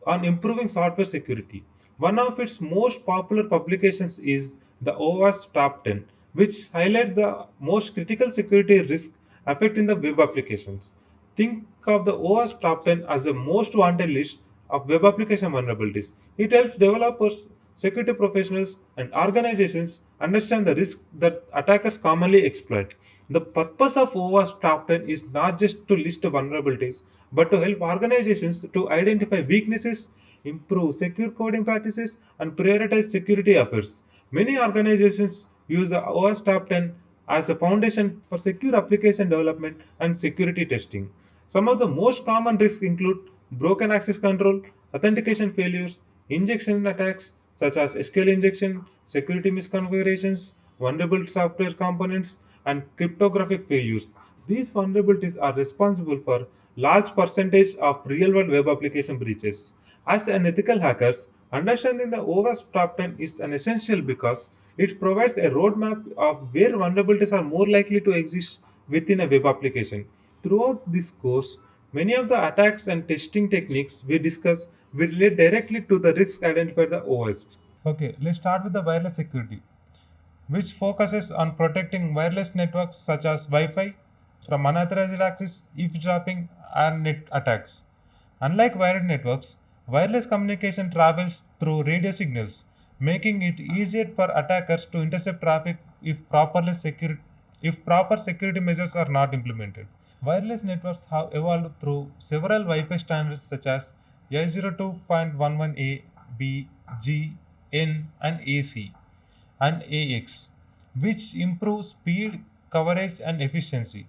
on improving software security. One of its most popular publications is the OWASP Top 10, which highlights the most critical security risks affecting the web applications. Think of the OWASP Top 10 as the most wanted list of web application vulnerabilities. It helps developers, security professionals, and organizations understand the risks that attackers commonly exploit. The purpose of OWASP Top 10 is not just to list vulnerabilities, but to help organizations to identify weaknesses, improve secure coding practices, and prioritize security efforts. Many organizations use the OWASP Top 10 as a foundation for secure application development and security testing. Some of the most common risks include broken access control, authentication failures, injection attacks such as SQL injection, security misconfigurations, vulnerable software components, and cryptographic failures. These vulnerabilities are responsible for large percentage of real-world web application breaches. As an ethical hackers, understanding the OWASP top 10 is an essential because it provides a roadmap of where vulnerabilities are more likely to exist within a web application. Throughout this course, many of the attacks and testing techniques we discuss will relate directly to the risks identified by the OWASP. Okay, let's start with the wireless security, which focuses on protecting wireless networks such as Wi-Fi from unauthorized access, eavesdropping, and net attacks. Unlike wired networks, wireless communication travels through radio signals, making it easier for attackers to intercept traffic if proper security measures are not implemented. Wireless networks have evolved through several Wi-Fi standards such as A02.11a, B, G, N, and AC and AX, which improve speed, coverage, and efficiency.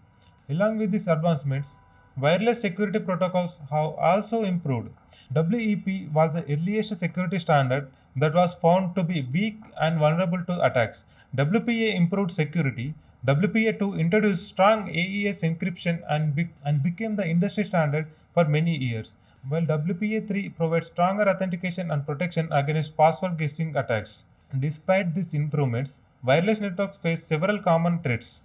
Along with these advancements, wireless security protocols have also improved. WEP was the earliest security standard that was found to be weak and vulnerable to attacks. WPA improved security. WPA2 introduced strong AES encryption and became the industry standard for many years, while WPA3 provides stronger authentication and protection against password guessing attacks. Despite these improvements, wireless networks face several common threats.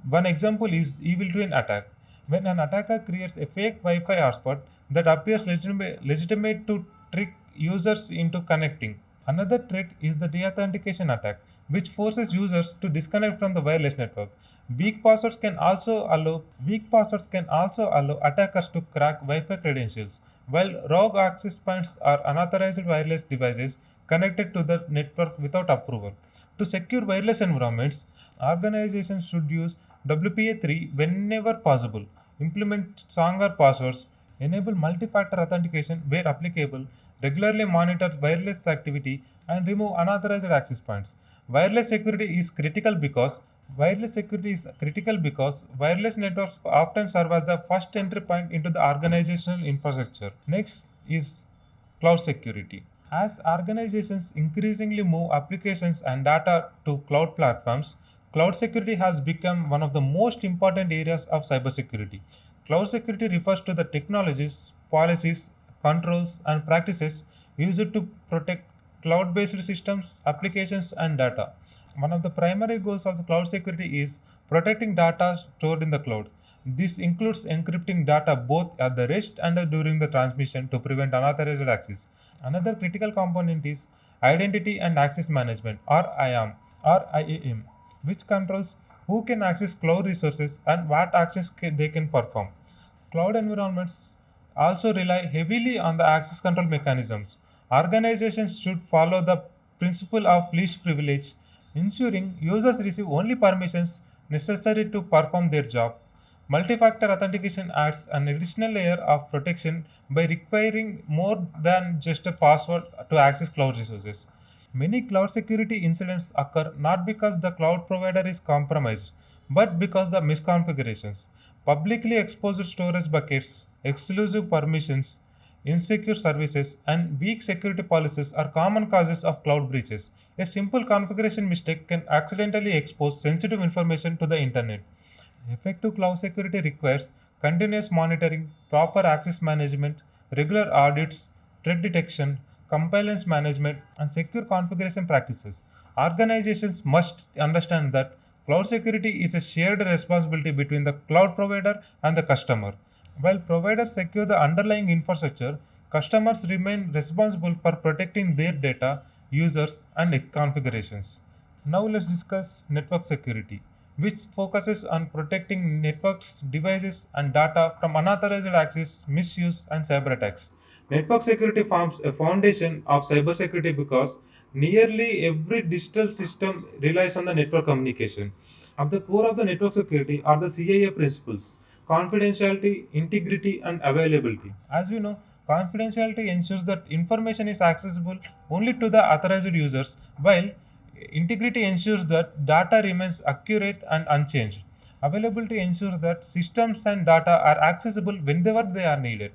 One example is evil twin attack. When an attacker creates a fake Wi-Fi hotspot that appears legitimate to trick users into connecting. Another threat is the deauthentication attack, which forces users to disconnect from the wireless network. Weak passwords can also allow attackers to crack Wi-Fi credentials, while rogue access points are unauthorized wireless devices connected to the network without approval. To secure wireless environments, organizations should use WPA3 whenever possible, implement stronger passwords, enable multi-factor authentication where applicable, regularly monitor wireless activity, and remove unauthorized access points. Wireless security is critical because wireless networks often serve as the first entry point into the organizational infrastructure. Next is cloud security. As organizations increasingly move applications and data to cloud platforms, cloud security has become one of the most important areas of cybersecurity. Cloud security refers to the technologies, policies, controls, and practices used to protect cloud based systems, applications, and data. One of the primary goals of the cloud security is protecting data stored in the cloud. This includes encrypting data both at the rest and during the transmission to prevent unauthorized access. Another critical component is identity and access management or IAM, which controls who can access cloud resources and what actions they can perform. Cloud environments also rely heavily on the access control mechanisms. Organizations should follow the principle of least privilege, ensuring users receive only permissions necessary to perform their job. Multi-factor authentication adds an additional layer of protection by requiring more than just a password to access cloud resources. Many cloud security incidents occur not because the cloud provider is compromised, but because the misconfigurations. Publicly exposed storage buckets, exclusive permissions, insecure services, and weak security policies are common causes of cloud breaches. A simple configuration mistake can accidentally expose sensitive information to the internet. Effective cloud security requires continuous monitoring, proper access management, regular audits, threat detection, compliance management, and secure configuration practices. Organizations must understand that cloud security is a shared responsibility between the cloud provider and the customer. While providers secure the underlying infrastructure, customers remain responsible for protecting their data, users, and configurations. Now let's discuss network security, which focuses on protecting networks, devices, and data from unauthorized access, misuse, and cyber attacks. Network security forms a foundation of cybersecurity because nearly every digital system relies on the network communication. At the core of the network security are the CIA principles: confidentiality, integrity, and availability. As we know, confidentiality ensures that information is accessible only to the authorized users, while integrity ensures that data remains accurate and unchanged. Availability ensures that systems and data are accessible whenever they are needed.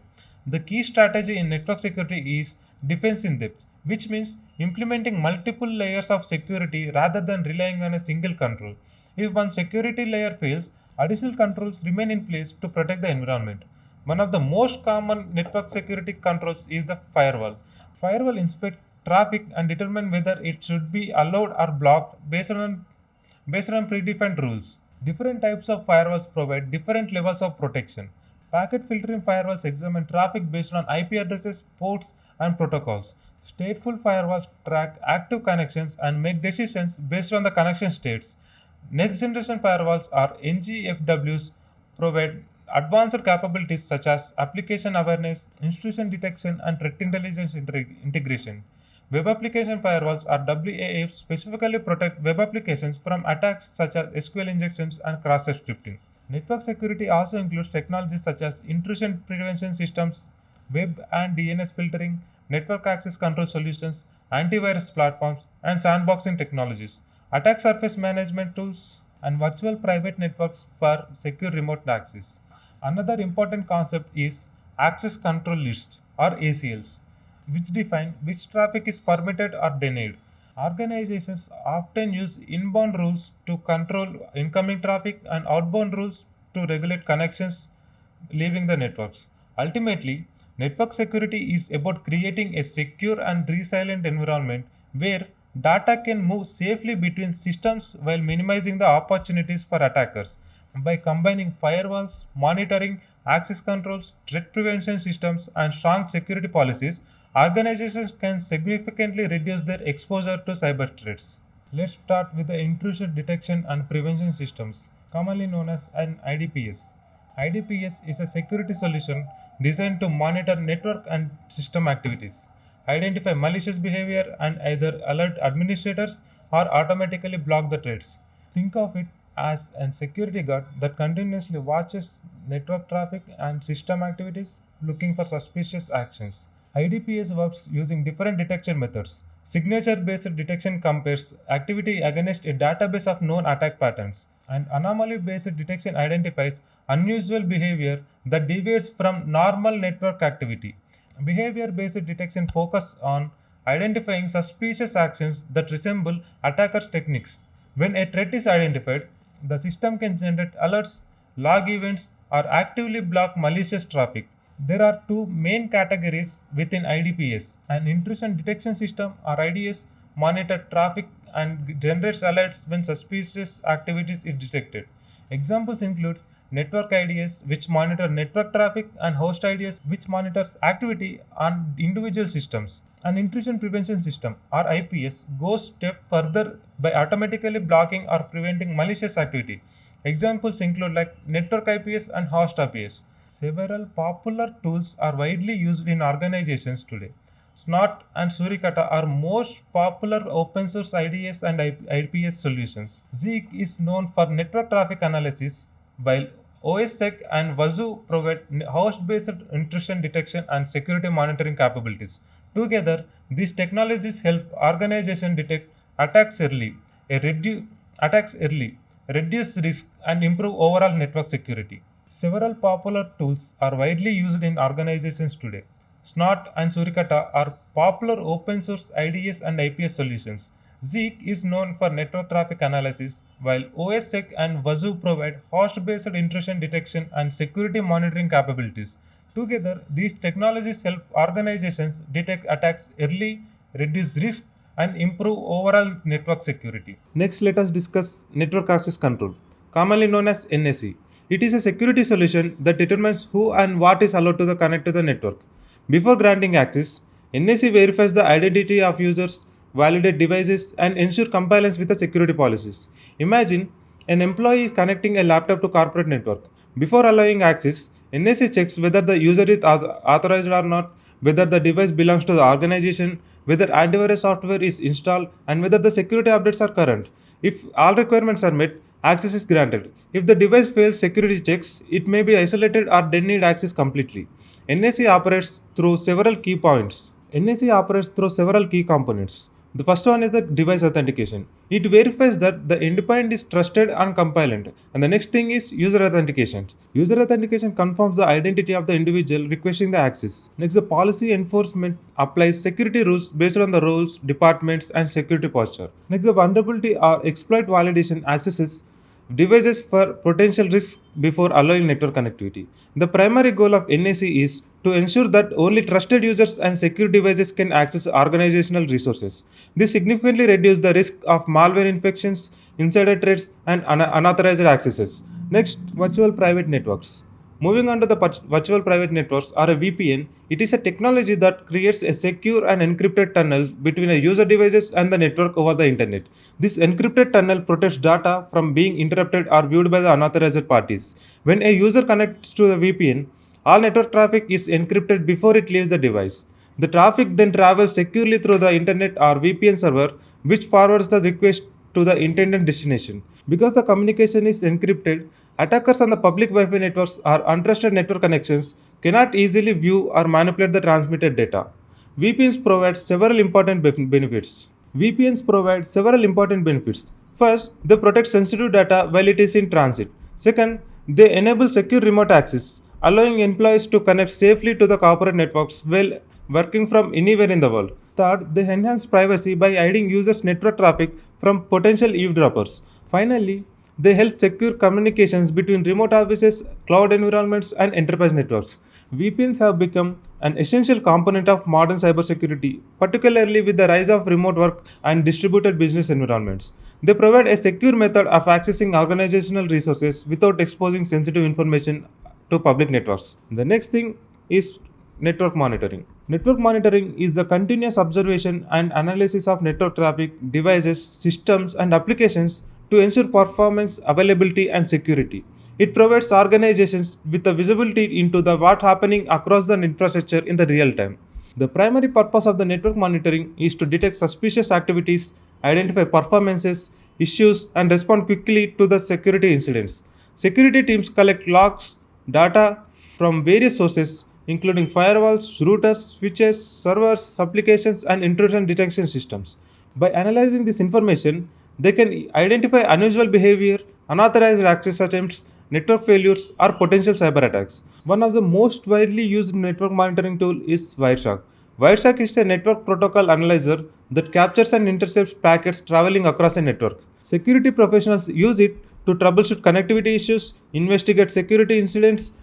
The key strategy in network security is defense in depth, which means implementing multiple layers of security rather than relying on a single control. If one security layer fails, additional controls remain in place to protect the environment. One of the most common network security controls is the firewall. Firewall inspects traffic and determine whether it should be allowed or blocked based on predefined rules. Different types of firewalls provide different levels of protection. Packet filtering firewalls examine traffic based on IP addresses, ports, and protocols. Stateful firewalls track active connections and make decisions based on the connection states. Next generation firewalls or NGFWs provide advanced capabilities such as application awareness, intrusion detection, and threat intelligence integration. Web application firewalls or WAFs specifically protect web applications from attacks such as SQL injections and cross-site scripting. Network security also includes technologies such as intrusion prevention systems, web and DNS filtering, network access control solutions, antivirus platforms, and sandboxing technologies, attack surface management tools, and virtual private networks for secure remote access. Another important concept is access control lists or ACLs, which define which traffic is permitted or denied. Organizations often use inbound rules to control incoming traffic and outbound rules to regulate connections leaving the networks. Ultimately, network security is about creating a secure and resilient environment where data can move safely between systems while minimizing the opportunities for attackers. By combining firewalls, monitoring, access controls, threat prevention systems, and strong security policies, organizations can significantly reduce their exposure to cyber threats. Let's start with the intrusion detection and prevention systems, commonly known as an IDPS. IDPS is a security solution designed to monitor network and system activities, identify malicious behavior, and either alert administrators or automatically block the threats. Think of it as a security guard that continuously watches network traffic and system activities looking for suspicious actions. IDPS works using different detection methods. Signature based detection compares activity against a database of known attack patterns, and anomaly based detection identifies unusual behavior that deviates from normal network activity. Behavior based detection focuses on identifying suspicious actions that resemble attackers' techniques. When a threat is identified, the system can generate alerts, log events, or actively block malicious traffic. There are two main categories within IDPS. An intrusion detection system or IDS monitors traffic and generates alerts when suspicious activities is detected. Examples include network IDS, which monitor network traffic, and host IDS, which monitors activity on individual systems. An intrusion prevention system or IPS goes step further by automatically blocking or preventing malicious activity. Examples include like network IPS and host IPS. Several popular tools are widely used in organizations today. Snort and Suricata are most popular open source IDS and IPS solutions. Zeek is known for network traffic analysis, while OSSEC and Wazoo provide host-based intrusion detection and security monitoring capabilities. Together, these technologies help organizations detect attacks early, a redu- attacks early, reduce risk, and improve overall network security. Several popular tools are widely used in organizations today. Snort and Suricata are popular open source IDS and IPS solutions. Zeek is known for network traffic analysis, while OSSEC and Wazoo provide host-based intrusion detection and security monitoring capabilities. Together, these technologies help organizations detect attacks early, reduce risk, and improve overall network security. Next, let us discuss network access control, commonly known as NAC. It is a security solution that determines who and what is allowed to connect to the network. Before granting access, NAC verifies the identity of users, validate devices, and ensure compliance with the security policies. Imagine an employee is connecting a laptop to corporate network. Before allowing access, NAC checks whether the user is authorized or not, whether the device belongs to the organization, whether antivirus software is installed, and whether the security updates are current. If all requirements are met, access is granted. If the device fails security checks, it may be isolated or denied access completely. NAC operates through several key points. NAC operates through several key components. The first one is the device authentication. It verifies that the endpoint is trusted and compliant. And the next thing is user authentication. User authentication confirms the identity of the individual requesting the access. Next, the policy enforcement applies security rules based on the roles, departments, and security posture. Next, the vulnerability or exploit validation accesses devices for potential risks before allowing network connectivity. The primary goal of NAC is to ensure that only trusted users and secure devices can access organizational resources. This significantly reduces the risk of malware infections, insider threats, and unauthorized accesses. Next, virtual private networks. Moving on to the virtual private networks or a VPN, it is a technology that creates a secure and encrypted tunnel between a user devices and the network over the internet. This encrypted tunnel protects data from being interrupted or viewed by the unauthorized parties. When a user connects to the VPN, all network traffic is encrypted before it leaves the device. The traffic then travels securely through the internet or VPN server, which forwards the request to the intended destination. Because the communication is encrypted, attackers on the public Wi Fi networks or untrusted network connections cannot easily view or manipulate the transmitted data. VPNs provide several important benefits. VPNs provide several important benefits. First, they protect sensitive data while it is in transit. Second, they enable secure remote access, allowing employees to connect safely to the corporate networks while working from anywhere in the world. Third, they enhance privacy by hiding users' network traffic from potential eavesdroppers. Finally, they help secure communications between remote offices, cloud environments, and enterprise networks. VPNs have become an essential component of modern cybersecurity, particularly with the rise of remote work and distributed business environments. They provide a secure method of accessing organizational resources without exposing sensitive information to public networks. The next thing is network monitoring. Network monitoring is the continuous observation and analysis of network traffic, devices, systems, and applications to ensure performance, availability, and security. It provides organizations with the visibility into the what happening across the infrastructure in the real time. The primary purpose of the network monitoring is to detect suspicious activities, identify performances, issues, and respond quickly to the security incidents. Security teams collect logs, data from various sources, including firewalls, routers, switches, servers, applications, and intrusion detection systems. By analyzing this information, they can identify unusual behavior, unauthorized access attempts, network failures, or potential cyber attacks. One of the most widely used network monitoring tool is Wireshark. Wireshark is a network protocol analyzer that captures and intercepts packets traveling across a network. Security professionals use it to troubleshoot connectivity issues, investigate security incidents,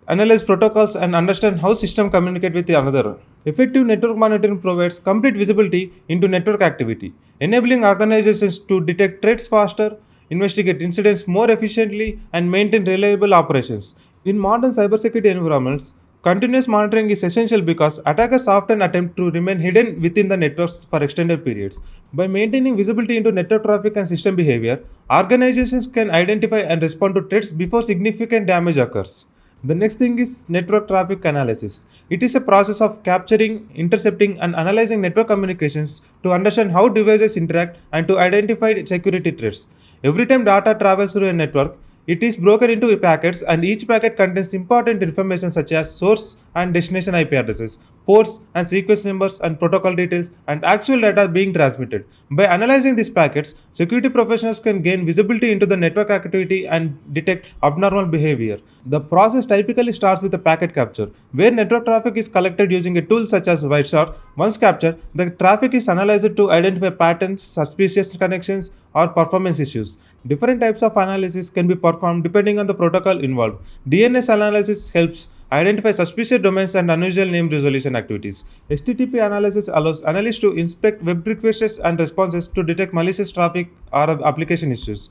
analyze protocols, and understand how systems communicate with another. Effective network monitoring provides complete visibility into network activity, enabling organizations to detect threats faster, investigate incidents more efficiently, and maintain reliable operations. In modern cybersecurity environments, continuous monitoring is essential because attackers often attempt to remain hidden within the networks for extended periods. By maintaining visibility into network traffic and system behavior, organizations can identify and respond to threats before significant damage occurs. The next thing is network traffic analysis. It is a process of capturing, intercepting, and analyzing network communications to understand how devices interact and to identify security threats. Every time data travels through a network, it is broken into packets, and each packet contains important information such as source and destination IP addresses, ports and sequence numbers, and protocol details, and actual data being transmitted. By analyzing these packets, security professionals can gain visibility into the network activity and detect abnormal behavior. The process typically starts with a packet capture, where network traffic is collected using a tool such as Wireshark. Once captured, the traffic is analyzed to identify patterns, suspicious connections, or performance issues. Different types of analysis can be performed depending on the protocol involved. DNS analysis helps identify suspicious domains and unusual name resolution activities. HTTP analysis allows analysts to inspect web requests and responses to detect malicious traffic or application issues.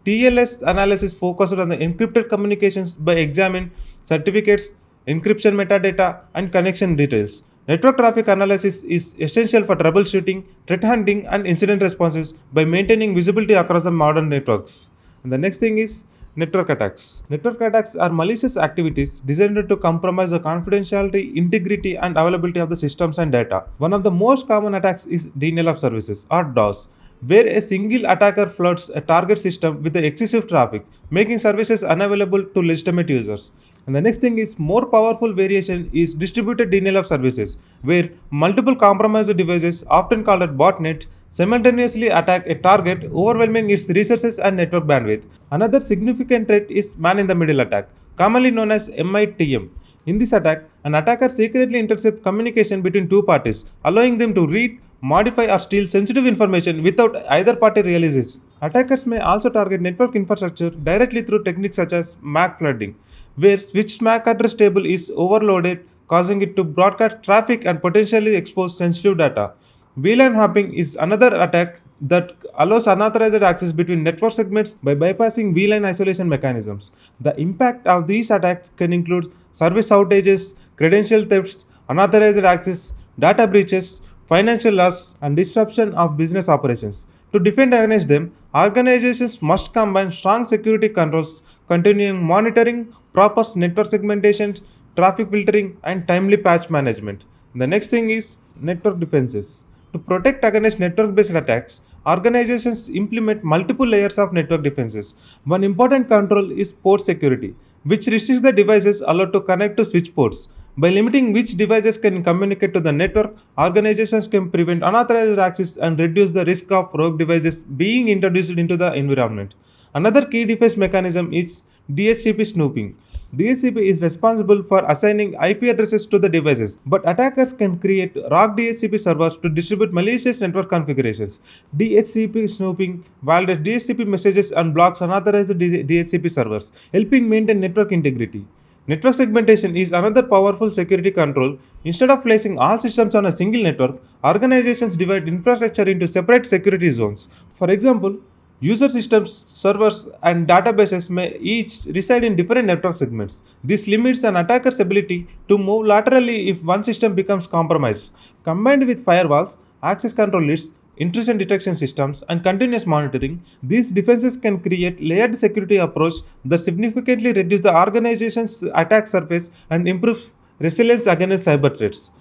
TLS analysis focuses on the encrypted communications by examining certificates, encryption metadata, and connection details. Network traffic analysis is essential for troubleshooting, threat hunting, and incident responses by maintaining visibility across the modern networks. And the next thing is network attacks. Network attacks are malicious activities designed to compromise the confidentiality, integrity, and availability of the systems and data. One of the most common attacks is denial of services or DOS, where a single attacker floods a target system with the excessive traffic, making services unavailable to legitimate users. And the next thing is more powerful variation is distributed denial of services, where multiple compromised devices, often called a botnet, simultaneously attack a target, overwhelming its resources and network bandwidth. Another significant threat is man-in-the-middle attack, commonly known as MITM. In this attack, an attacker secretly intercepts communication between two parties, allowing them to read, modify, or steal sensitive information without either party realizing it. Attackers may also target network infrastructure directly through techniques such as MAC flooding, where switched MAC address table is overloaded, causing it to broadcast traffic and potentially expose sensitive data. VLAN hopping is another attack that allows unauthorized access between network segments by bypassing VLAN isolation mechanisms. The impact of these attacks can include service outages, credential thefts, unauthorized access, data breaches, financial loss, and disruption of business operations. To defend against them, organizations must combine strong security controls, continuing monitoring, proper network segmentation, traffic filtering, and timely patch management. The next thing is network defenses. To protect against network based attacks, organizations implement multiple layers of network defenses. One important control is port security, which restricts the devices allowed to connect to switch ports. By limiting which devices can communicate to the network, organizations can prevent unauthorized access and reduce the risk of rogue devices being introduced into the environment. Another key defense mechanism is DHCP snooping. DHCP is responsible for assigning IP addresses to the devices, but attackers can create rogue DHCP servers to distribute malicious network configurations. DHCP snooping validates DHCP messages and blocks unauthorized DHCP servers, helping maintain network integrity. Network segmentation is another powerful security control. Instead of placing all systems on a single network, organizations divide infrastructure into separate security zones. For example, user systems, servers, and databases may each reside in different network segments. This limits an attacker's ability to move laterally if one system becomes compromised. Combined with firewalls, access control lists, intrusion detection systems, and continuous monitoring, these defenses can create layered security approach that significantly reduce the organization's attack surface and improve resilience against cyber threats.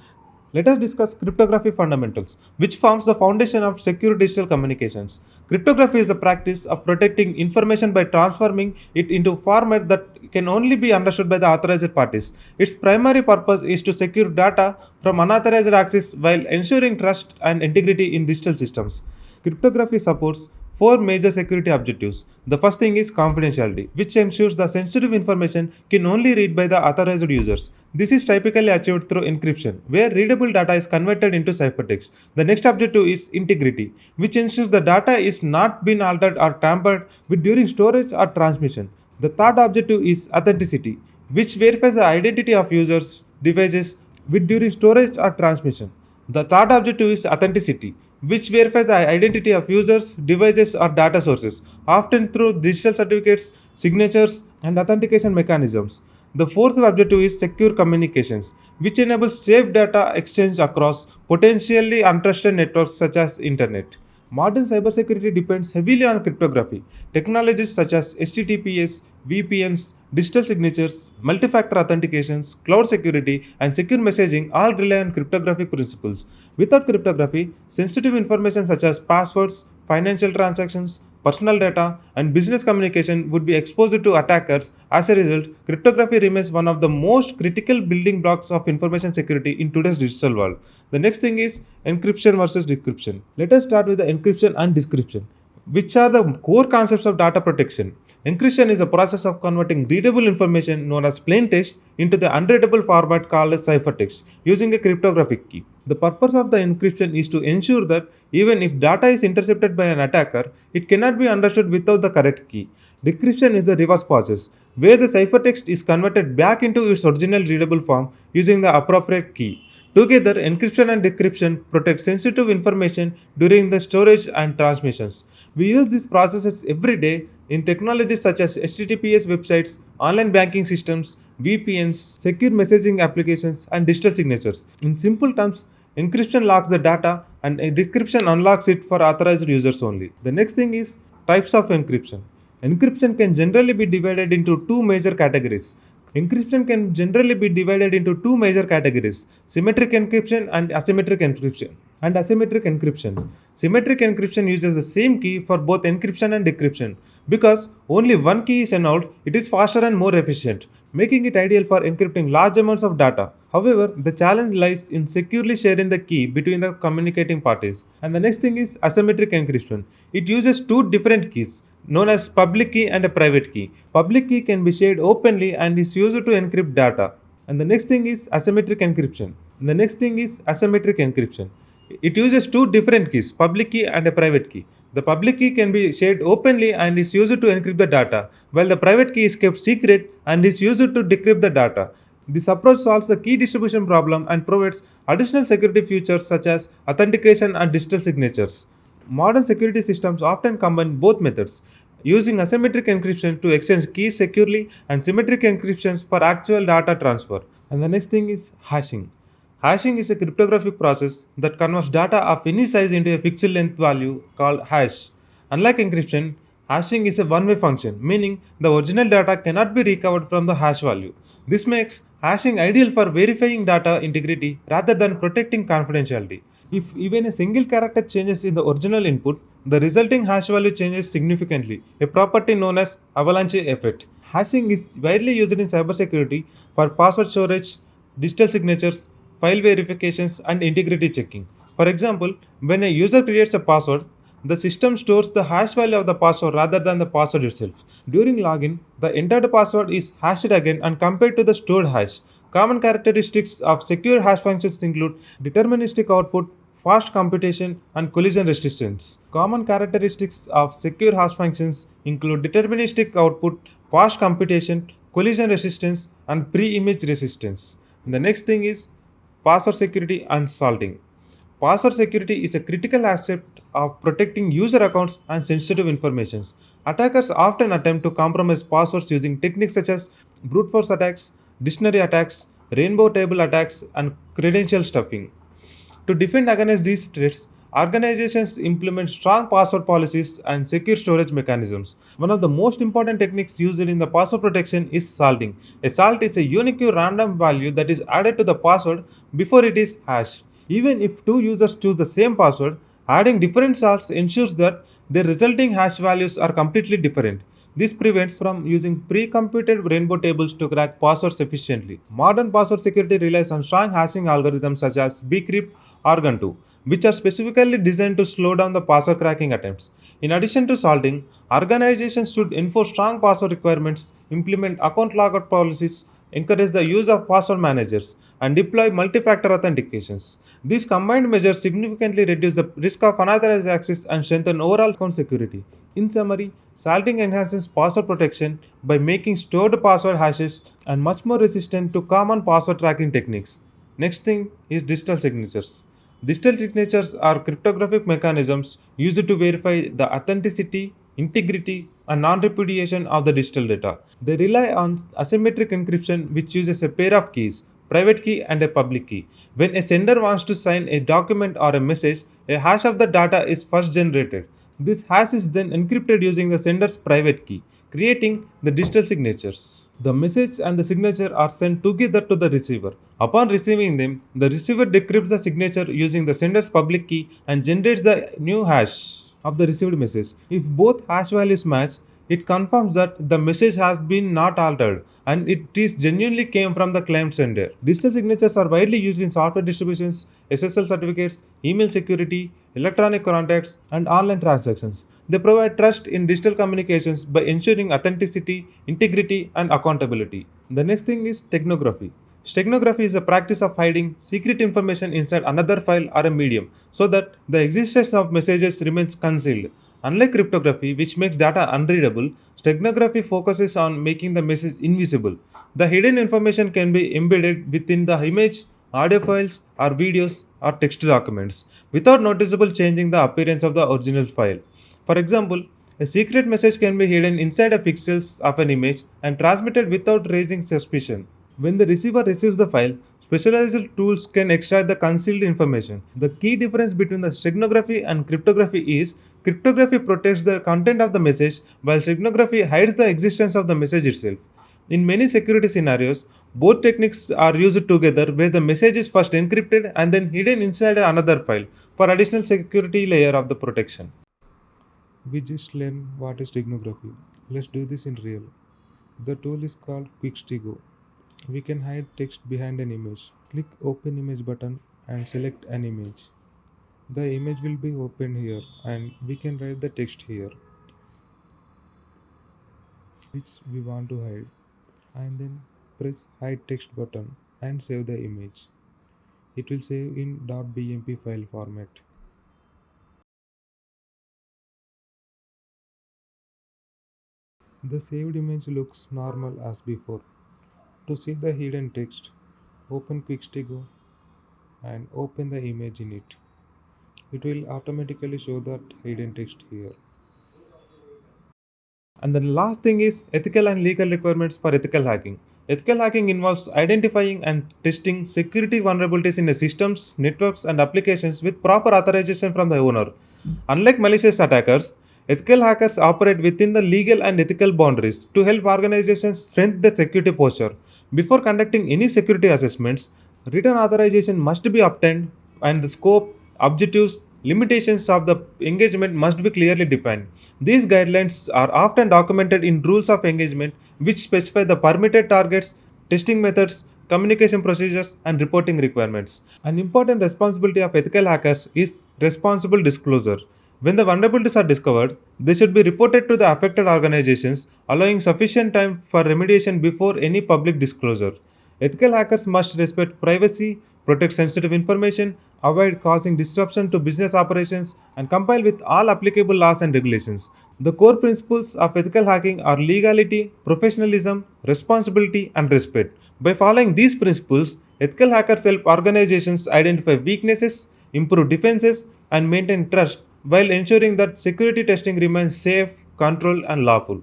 Let us discuss cryptography fundamentals, which forms the foundation of secure digital communications. Cryptography is the practice of protecting information by transforming it into a format that can only be understood by the authorized parties. Its primary purpose is to secure data from unauthorized access while ensuring trust and integrity in digital systems. Cryptography supports four major security objectives. The first thing is confidentiality, which ensures the sensitive information can only read by the authorized users. This is typically achieved through encryption, where readable data is converted into ciphertext. The next objective is integrity, which ensures the data is not been altered or tampered with during storage or transmission. The third objective is authenticity, which verifies the identity of users, devices with during storage or transmission. The third objective is authenticity, which verifies the identity of users, devices, or data sources, often through digital certificates, signatures, and authentication mechanisms. The fourth objective is secure communications, which enables safe data exchange across potentially untrusted networks such as internet. Modern cybersecurity depends heavily on cryptography. Technologies such as HTTPS, VPNs, digital signatures, multi-factor authentications, cloud security, and secure messaging all rely on cryptographic principles. Without cryptography, sensitive information such as passwords, financial transactions, personal data, and business communication would be exposed to attackers. As a result, cryptography remains one of the most critical building blocks of information security in today's digital world. The next thing is encryption versus decryption. Let us start with the encryption and decryption, which are the core concepts of data protection. Encryption is a process of converting readable information known as plain text into the unreadable format called as ciphertext using a cryptographic key. The purpose of the encryption is to ensure that even if data is intercepted by an attacker, it cannot be understood without the correct key. Decryption is the reverse process, where the ciphertext is converted back into its original readable form using the appropriate key. Together, encryption and decryption protect sensitive information during the storage and transmissions. We use these processes every day in technologies such as HTTPS websites, online banking systems, VPNs, secure messaging applications, and digital signatures. In simple terms, encryption locks the data and decryption unlocks it for authorized users only. The next thing is types of encryption. Encryption can generally be divided into two major categories. Encryption can generally be divided into two major categories: symmetric encryption and asymmetric encryption. Symmetric encryption uses the same key for both encryption and decryption. Because only one key is allowed, it is faster and more efficient, making it ideal for encrypting large amounts of data. However, the challenge lies in securely sharing the key between the communicating parties. And the next thing is asymmetric encryption. It uses two different keys known as public key and a private key. Public key can be shared openly and is used to encrypt data. And the next thing is asymmetric encryption. It uses two different keys, public key and a private key. The public key can be shared openly and is used to encrypt the data, while the private key is kept secret and is used to decrypt the data. This approach solves the key distribution problem and provides additional security features such as authentication and digital signatures. Modern security systems often combine both methods, using asymmetric encryption to exchange keys securely and symmetric encryptions for actual data transfer. And the next thing is hashing. Hashing is a cryptographic process that converts data of any size into a fixed length value called hash. Unlike encryption, hashing is a one-way function, meaning the original data cannot be recovered from the hash value. This makes hashing ideal for verifying data integrity rather than protecting confidentiality. If even a single character changes in the original input, the resulting hash value changes significantly, a property known as avalanche effect. Hashing is widely used in cybersecurity for password storage, digital signatures, file verifications, and integrity checking. For example, when a user creates a password, the system stores the hash value of the password rather than the password itself. During login, the entered password is hashed again and compared to the stored hash. Common characteristics of secure hash functions include deterministic output, fast computation, and collision resistance. Common characteristics of secure hash functions include deterministic output, fast computation, collision resistance, and pre-image resistance. And the next thing is password security and salting. Password security is a critical aspect of protecting user accounts and sensitive information. Attackers often attempt to compromise passwords using techniques such as brute force attacks, dictionary attacks, rainbow table attacks, and credential stuffing. To defend against these threats, organizations implement strong password policies and secure storage mechanisms. One of the most important techniques used in the password protection is salting. A salt is a unique random value that is added to the password before it is hashed. Even if two users choose the same password, adding different salts ensures that their resulting hash values are completely different. This prevents from using pre-computed rainbow tables to crack passwords efficiently. Modern password security relies on strong hashing algorithms such as bcrypt or Gun2, which are specifically designed to slow down the password cracking attempts. In addition to salting, organizations should enforce strong password requirements, implement account logout policies, encourage the use of password managers, and deploy multi-factor authentications. These combined measures significantly reduce the risk of unauthorized access and strengthen overall account security. In summary, salting enhances password protection by making stored password hashes and much more resistant to common password tracking techniques. Next thing is digital signatures. Digital signatures are cryptographic mechanisms used to verify the authenticity, integrity, and non repudiation of the digital data. They rely on asymmetric encryption, which uses a pair of keys, private key and a public key. When a sender wants to sign a document or a message, a hash of the data is first generated. This hash is then encrypted using the sender's private key, creating the digital signatures. The message and the signature are sent together to the receiver. Upon receiving them, the receiver decrypts the signature using the sender's public key and generates the new hash of the received message. If both hash values match, it confirms that the message has been not altered and it is genuinely came from the claimed sender. Digital signatures are widely used in software distributions, SSL certificates, email security, electronic contracts, and online transactions. They provide trust in digital communications by ensuring authenticity, integrity, and accountability. The next thing is technography. Steganography is the practice of hiding secret information inside another file or a medium so that the existence of messages remains concealed. Unlike cryptography, which makes data unreadable, steganography focuses on making the message invisible. The hidden information can be embedded within the image, audio files, or videos or text documents without noticeable changing the appearance of the original file. For example, a secret message can be hidden inside a pixels of an image and transmitted without raising suspicion. When the receiver receives the file, specialized tools can extract the concealed information. The key difference between the steganography and cryptography is cryptography protects the content of the message while steganography hides the existence of the message itself. In many security scenarios, both techniques are used together where the message is first encrypted and then hidden inside another file for additional security layer of the protection. We just learned what is steganography. Let's do this in real. The tool is called QuickStego. We can hide text behind an image. Click Open Image button and select an image. The image will be opened here and we can write the text here which we want to hide and then press Hide Text button and save the image. It will save in .bmp file format. The saved image looks normal as before. To see the hidden text, open QuickStego and open the image in it. It will automatically show that hidden text here. And the last thing is ethical and legal requirements for ethical hacking. Ethical hacking involves identifying and testing security vulnerabilities in the systems, networks, and applications with proper authorization from the owner. Unlike malicious attackers, ethical hackers operate within the legal and ethical boundaries to help organizations strengthen their security posture. Before conducting any security assessments, written authorization must be obtained and the scope, objectives, limitations of the engagement must be clearly defined. These guidelines are often documented in rules of engagement which specify the permitted targets, testing methods, communication procedures, and reporting requirements. An important responsibility of ethical hackers is responsible disclosure. When the vulnerabilities are discovered, they should be reported to the affected organizations, allowing sufficient time for remediation before any public disclosure. Ethical hackers must respect privacy, protect sensitive information, avoid causing disruption to business operations, and comply with all applicable laws and regulations. The core principles of ethical hacking are legality, professionalism, responsibility, and respect. By following these principles, ethical hackers help organizations identify weaknesses, improve defenses, and maintain trust while ensuring that security testing remains safe, controlled, and lawful.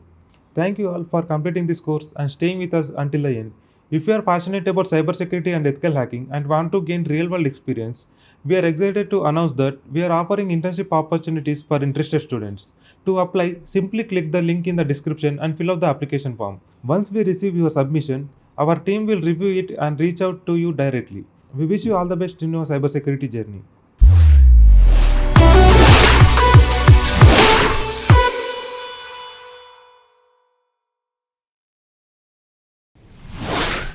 Thank you all for completing this course and staying with us until the end. If you are passionate about cybersecurity and ethical hacking and want to gain real world experience, we are excited to announce that we are offering internship opportunities for interested students. To apply, simply click the link in the description and fill out the application form. Once we receive your submission, our team will review it and reach out to you directly. We wish you all the best in your cybersecurity journey.